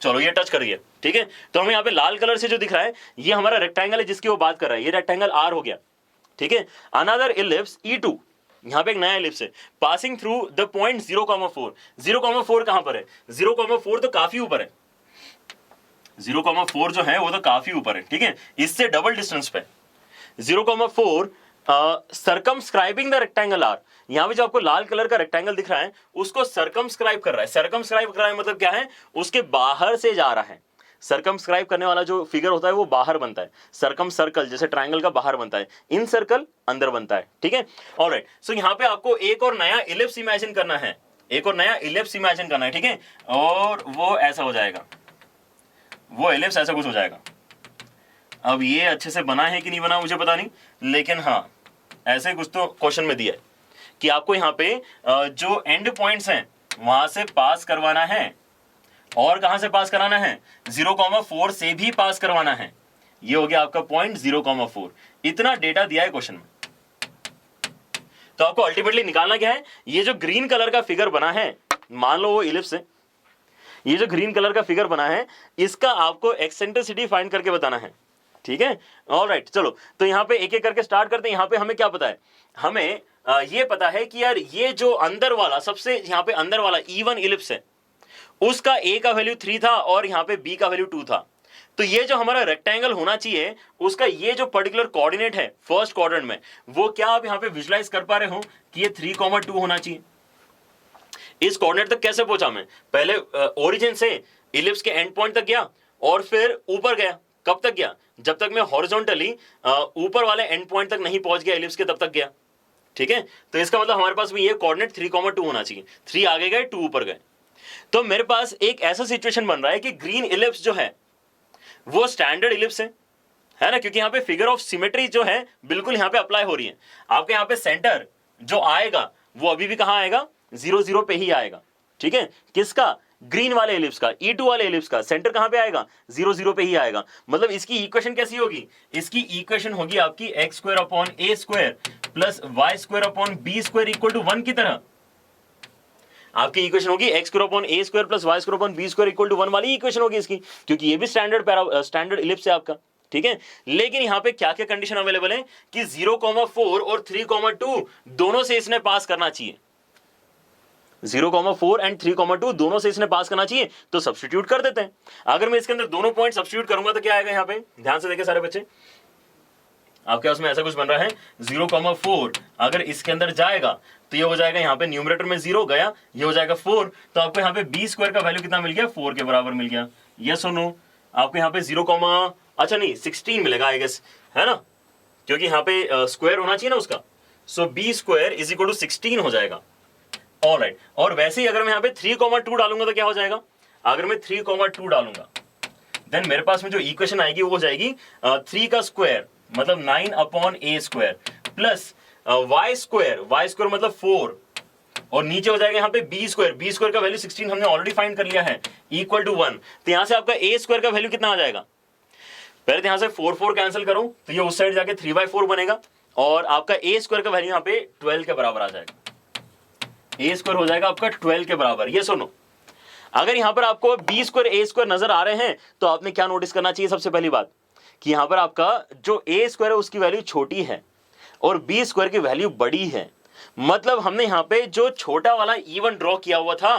चलो ये टच कर रही है, ठीक है। तो हमें यहाँ पे लाल कलर से जो दिख रहा है ये हमारा रेक्टेंगल है जिसकी वो बात कर रहा है, ये रेक्टेंगल आर हो गया, ठीक है। अनदर इलिप्स E2, यहाँ पे एक नया इलिप्स है, पासिंग थ्रू द पॉइंट 0,4। 0,4 कहां पर है? 0,4 तो काफी ऊपर है, 0,4 जो है वो तो काफी ऊपर है, ठीक है, इससे डबल डिस्टेंस पे 0,4 सर्कमस्क्राइबिंग द रेक्टेंगल आर। यहां पे जो आपको लाल कलर का रेक्टेंगल दिख रहा है उसको सर्कमस्क्राइब कर रहा है। सर्कमस्क्राइब कर रहा है मतलब क्या है, उसके बाहर से जा रहा है। सर्कमस्क्राइब करने वाला जो फिगर होता है वो बाहर बनता है, सर्कम सर्कल जैसे ट्रायंगल का बाहर बनता है, इन सर्कल अंदर बनता है, ठीक है। ऑलराइट, सो यहाँ पे आपको एक और नया इलिप्स इमेजिन करना है, एक और नया इलिप्स इमेजिन करना है, ठीक है। और वो ऐसा हो जाएगा, वो इलिप्स ऐसा कुछ हो जाएगा। अब ये अच्छे से बना है कि नहीं बना मुझे पता नहीं, लेकिन हाँ ऐसे कुछ तो क्वेश्चन में दिया है कि आपको यहाँ पे जो एंड पॉइंट्स हैं वहां से पास करवाना है। और कहां से पास कराना है? 0,4 से भी पास करवाना है। ये हो गया आपका पॉइंट 0,4। इतना डेटा दिया है क्वेश्चन में। तो आपको अल्टीमेटली निकालना क्या है, ये जो ग्रीन कलर का फिगर बना है, मान लो वो इलिप्स है, ये जो ग्रीन कलर का फिगर बना है इसका आपको एक्सेंट्रिसिटी फाइंड करके बताना है, ठीक है। ऑलराइट, चलो तो यहां पे एक एक करके स्टार्ट करते हैं। यहां पे हमें क्या पता है, हमें ये पता है कि यार ये जो अंदर वाला सबसे यहां पे अंदर वाला E1 इलिप्स है उसका A का वैल्यू 3 था और यहां पे B का वैल्यू 2 था। तो ये जो हमारा रेक्टेंगल होना चाहिए उसका ये जो पर्टिकुलर कोऑर्डिनेट है फर्स्ट क्वाड्रेंट में, वो क्या आप यहां पे विजुलाइज कर पा रहे हो कि ये 3,2 होना चाहिए। इस कोऑर्डिनेट तक कैसे पहुंचा मैं? पहले ओरिजिन से इलिप्स के एंड पॉइंट तक गया और फिर ऊपर गया। कब तक गया? जब तक मैं हॉरिजॉन्टली ऊपर वाले एंड पॉइंट तक नहीं पहुंच गया इलिप्स के, तब तक गया, ठीक है। तो इसका मतलब हमारे पास भी ये कोऑर्डिनेट 3,2 होना चाहिए। 3 आगे गए, 2 ऊपर गए। तो मेरे पास एक ऐसा सिचुएशन बन रहा है कि ग्रीन इलिप्स जो है वो स्टैंडर्ड इलिप्स है ना, क्योंकि यहां पे फिगर ऑफ सिमेट्री जो है बिल्कुल यहां पे अप्लाई हो रही है। आपके यहां पे सेंटर जो आएगा वो अभी भी कहां आएगा? 0,0 पे ही आएगा, ठीक है। किसका? ग्रीन वाले इलिप्स का, E2 वाले इलिप्स का सेंटर कहां पे आएगा? 0,0 पे ही आएगा। मतलब इसकी इक्वेशन कैसी होगी? इसकी इक्वेशन होगी आपकी x² upon a² plus y² upon b² equal to 1 की तरह। आपकी इक्वेशन होगी x² upon a² plus y² upon b² equal to 1 वाली इक्वेशन होगी इसकी, क्योंकि ये भी स्टैंडर्ड इलिप्स है आपका, ठीक है। लेकिन यहां पे क्या क्या कंडीशन अवेलेबल है कि 0,4 और 3,2 दोनों से इसने पास करना चाहिए। 0,4 एंड 3,2 दोनों से इसने पास करना चाहिए। तो सब्स्टिट्यूट कर देते हैं। अगर मैं इसके अंदर दोनों पॉइंट सब्स्टिट्यूट करूंगा तो क्या आएगा? यहां पे ध्यान से देखें सारे बच्चे, आपके पास में ऐसा कुछ बन रहा है 0,4 अगर इसके अंदर जाएगा तो ये हो जाएगा यहाँ पे न्यूमरेटर में 0 गया, ये हो जाएगा 4। तो आपको यहाँ पे b² का वैल्यू कितना मिल गया? 4 के बराबर मिल गया। यस और नो? आपको यहाँ पे 16 मिलेगा आई गेस, है ना, क्योंकि यहाँ पे स्क्वायर होना चाहिए ना उसका। सो b² इज इक्वल टू 16 हो जाएगा। ऑलराइट, और वैसे ही अगर मैं यहाँ पे 3,2 डालूंगा तो क्या हो जाएगा? अगर मैं 3,2 डालूंगा देन मेरे पास में जो इक्वेशन आएगी वो हो जाएगी 3 का स्क्वायर मतलब 9 अपॉन a² प्लस y² मतलब 4 और नीचे हो जाएगा यहाँ पे b² का वैल्यू 16 हमने ऑलरेडी फाइंड कर लिया है, इक्वल टू 1। तो यहां से आपका a² का वैल्यू कितना आ जाएगा? पहले तो यहां से 4 कैंसिल करो तो ये उस साइड जाके 3/4 बनेगा और आपका a² का वैल्यू यहाँ पे 12 के बराबर आ जाएगा। a² हो जाएगा आपका 12 के बराबर। ये सुनो, अगर यहां पर आपको b² a² नजर आ रहे हैं तो आपने क्या नोटिस करना चाहिए? सबसे पहली बात कि यहां पर आपका जो a² है उसकी वैल्यू छोटी है और b² की वैल्यू बड़ी है। मतलब हमने यहां पे जो छोटा वाला E1 ड्रॉ किया हुआ था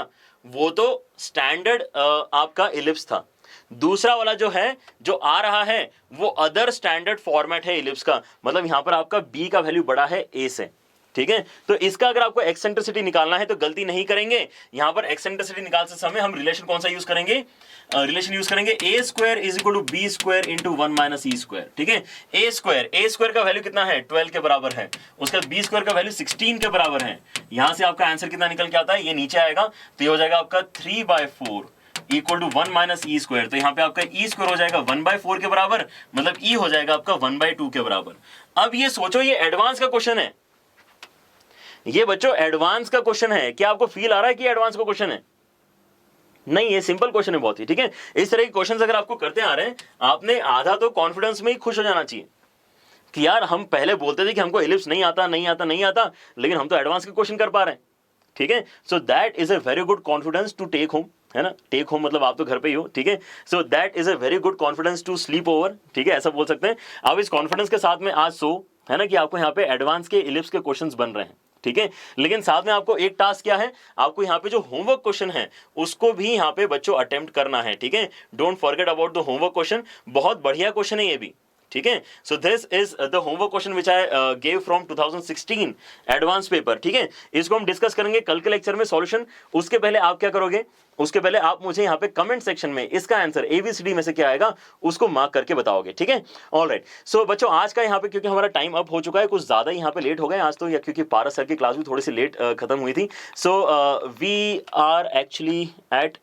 वो तो स्टैंडर्ड आपका इलिप्स था, दूसरा वाला जो है, जो आ रहा है वो अदर स्टैंडर्ड फॉर्मेट है इलिप्स का, मतलब यहां पर आपका b का वैल्यू बड़ा है a से, ठीक है। तो इसका अगर आपको एक्सेंट्रिसिटी निकालना है तो गलती नहीं करेंगे, यहां पर एक्सेंट्रिसिटी निकालते समय हम रिलेशन कौन सा यूज करेंगे, रिलेशन यूज करेंगे a square is equal to b square into 1 minus e square, ठीक है। a स्क्वायर का वैल्यू कितना है, 12 के बराबर है, उसका b स्क्वायर का वैल्यू 16 के बराबर है। यहां से आपका आंसर कितना निकल के आता है, ये नीचे आएगा तो ये हो जाएगा आपका 3/4 equal to 1 minus E square, तो यहां पे आपका ई स्क्वायर हो जाएगा 1/4 के बराबर, मतलब ई हो जाएगा आपका 1/2 के बराबर। अब ये सोचो, ये एडवांस का क्वेश्चन है, ये बच्चों एडवांस का क्वेश्चन है। क्या आपको फील आ रहा है कि एडवांस का क्वेश्चन है? नहीं, ये सिंपल क्वेश्चन है बहुत ही, ठीक है। इस तरह के क्वेश्चंस अगर आपको करते आ रहे हैं, आपने आधा तो कॉन्फिडेंस में ही खुश हो जाना चाहिए कि यार हम पहले बोलते थे कि हमको इलिप्स नहीं आता, लेकिन हम तो एडवांस के क्वेश्चन कर पा रहे हैं, ठीक है। So that is a very good confidence to take home, है ना। टेक होम मतलब आप तो घर पे ही हो, ठीक है। So that is a very good confidence to sleep over, ठीक है, ऐसा बोल सकते हैं आप। इस कॉन्फिडेंस के साथ में आज सो, है ना, कि आपको यहाँ पे एडवांस के इलिप्स के क्वेश्चंस बन रहे हैं, ठीक है। लेकिन साथ में आपको एक टास्क क्या है, आपको यहाँ पे जो होमवर्क क्वेश्चन है उसको भी यहाँ पे बच्चों अटेम्प्ट करना है, ठीक है। Don't forget about the homework question, बहुत बढ़िया क्वेश्चन है ये भी, ठीक है। So this is the homework question which I gave from 2016 advance paper, ठीक है। इसको हम डिस्कस करेंगे कल के लेक्चर में सॉल्यूशन। उसके पहले आप क्या करोगे, उसके पहले आप मुझे यहाँ पे कमेंट सेक्शन में इसका आंसर ABCD में से क्या आएगा उसको मार्क करके बताओगे, ठीक है। ऑलराइट, सो बच्चों आज का यहाँ पे क्योंकि हमारा टाइम अप हो चुका है, कुछ ज्यादा यहाँ पे लेट हो गए आज तो, या क्योंकि पारस सर की क्लास भी थोड़ी सी लेट खत्म हुई थी। So we are actually at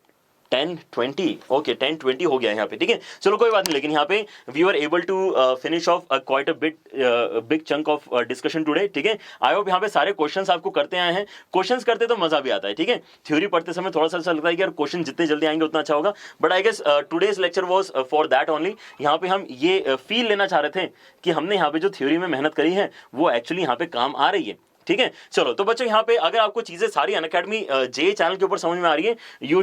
10:20, okay 10:20 हो गया यहाँ पे, ठीक है। चलो कोई बात नहीं, लेकिन यहाँ पे we are able to finish off quite a big chunk of discussion today, ठीक है। आई होप यहाँ पे सारे क्वेश्चंस आपको करते आए हैं। क्वेश्चंस करते तो मजा भी आता है, ठीक है। थ्योरी पढ़ते समय थोड़ा सा लगता है कि यार क्वेश्चन जितने जल्दी आएंगे उतना अच्छा होगा, but I guess today's lecture was for that only. यहाँ पे हम ये फील लेना चाह रहे थे कि हमने यहाँ पे जो थ्योरी में मेहनत करी है वो एक्चुअली यहाँ पे काम आ रही है, ठीक है। चलो तो बच्चों यहाँ पे अगर आपको चीजें सारी अनअकैडमी जे चैनल के ऊपर समझ में आ रही है, you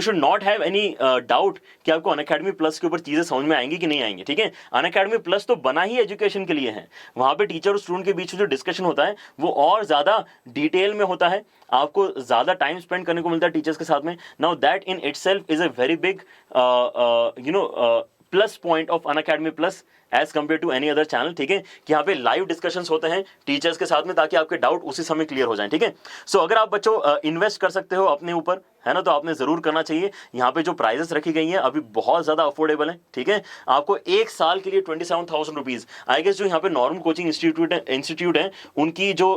should not have any doubt कि आपको अनअकैडमी प्लस के ऊपर चीजें समझ में आएंगी कि नहीं आएंगी, ठीक है। अनअकैडमी प्लस तो बना ही एजुकेशन के लिए है, वहां पे टीचर और स्टूडेंट के बीच में जो डिस्कशन होता है वो और ज्यादा डिटेल में होता है, आपको ज्यादा टाइम स्पेंड करने को मिलता है टीचर्स के साथ में। Now that in itself is a very big plus point of Unacademy plus as compare to any other channel, ठीक है। कि यहाँ पे लाइव डिस्कशंस होते हैं टीचर्स के साथ में, ताकि आपके डाउट उसी समय क्लियर हो जाएं, ठीक है। सो अगर आप बच्चों इन्वेस्ट कर सकते हो अपने ऊपर, है ना, तो आपने जरूर करना चाहिए। यहाँ पे जो प्राइजेस रखी गई हैं अभी बहुत ज्यादा अफोर्डेबल है, ठीक है। आपको एक साल के लिए 27,000 रुपीज, आई गेस जो यहाँ पे नॉर्मल कोचिंग इंस्टीट्यूट है उनकी जो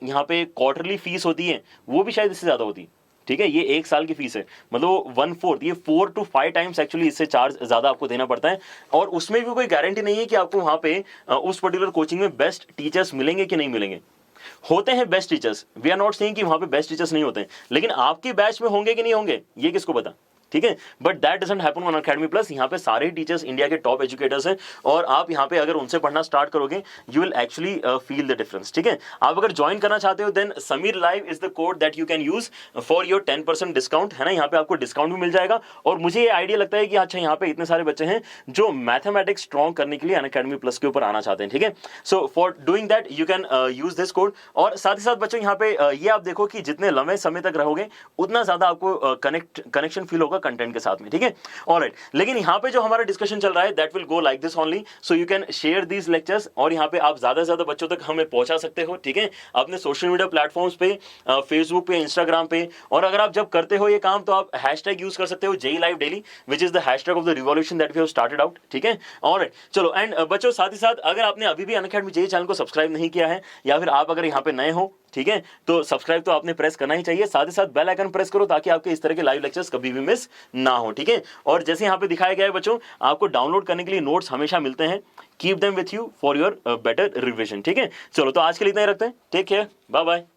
यहाँ पे क्वार्टरली फीस होती है वो भी शायद इससे ज्यादा होती है, ठीक है। ये एक साल की फीस है, मतलब 1/4, ये 4 to 5 टाइम्स एक्चुअली इससे चार्ज ज्यादा आपको देना पड़ता है। और उसमें भी कोई गारंटी नहीं है कि आपको वहां पे उस पर्टिकुलर कोचिंग में बेस्ट टीचर्स मिलेंगे कि नहीं मिलेंगे। होते हैं best teachers, we are not saying कि वहां पे बेस्ट टीचर्स नहीं होते हैं, लेकिन आपके बैच में होंगे कि नहीं होंगे ये किसको पता, ठीक है। But that doesn't happen on Unacademy plus. यहाँ पे सारे टीचर्स इंडिया के टॉप एजुकेटर्स हैं, और आप यहाँ पे अगर उनसे पढ़ना स्टार्ट करोगे you will actually feel the difference, ठीक है। आप अगर ज्वाइन करना चाहते हो then Sameer live is the code that you can use for your 10% discount, है ना। यहाँ पे आपको डिस्काउंट भी मिल जाएगा। और मुझे ये आइडिया लगता है कि अच्छा यहाँ पे इतने सारे बच्चे हैं जो मैथमेटिक्स स्ट्रॉन्ग करने के लिए अनअकैडमी प्लस के ऊपर आना चाहते हैं, ठीक है। So for doing that you can use this code. और साथ ही साथ बच्चों यहाँ पे ये आप देखो कि जितने लंबे समय तक रहोगे उतना ज्यादा आपको कनेक्शन फील होगा कंटेंट के साथ में, ठीक है। ऑलराइट, लेकिन यहाँ पे जो हमारा डिस्कशन चल रहा है that will go like this only, so you can share these lectures, और यहाँ पे आप ज्यादा से ज्यादा बच्चों तक हमें पहुंचा सकते हो, ठीक है, अपने सोशल मीडिया प्लेटफॉर्म्स पे, फेसबुक पे, इंस्टाग्राम पे। और अगर आप जब करते हो ये काम तो आप हैशटैग यूज कर सकते हो JEE Live Daily, which is the hashtag of the revolution that we have started out, ठीक है। ऑलराइट, चलो एंड बच्चों साथ ही साथ अगर आपने अभी भी अनअकैडमी JEE चैनल को सब्सक्राइब नहीं किया है, या फिर आप अगर यहाँ पे नए हो, ठीक है, तो सब्सक्राइब तो आपने प्रेस करना ही चाहिए। साथ ही साथ बेल आइकन प्रेस करो ताकि आपके इस तरह के लाइव लेक्चर्स कभी भी मिस ना हो, ठीक है। और जैसे यहाँ पे दिखाया गया है बच्चों, आपको डाउनलोड करने के लिए नोट्स हमेशा मिलते हैं, keep them with you for your better revision, ठीक है। चलो तो आज के लिए इतना ही रखते हैं, टेक केयर, बाय बाय।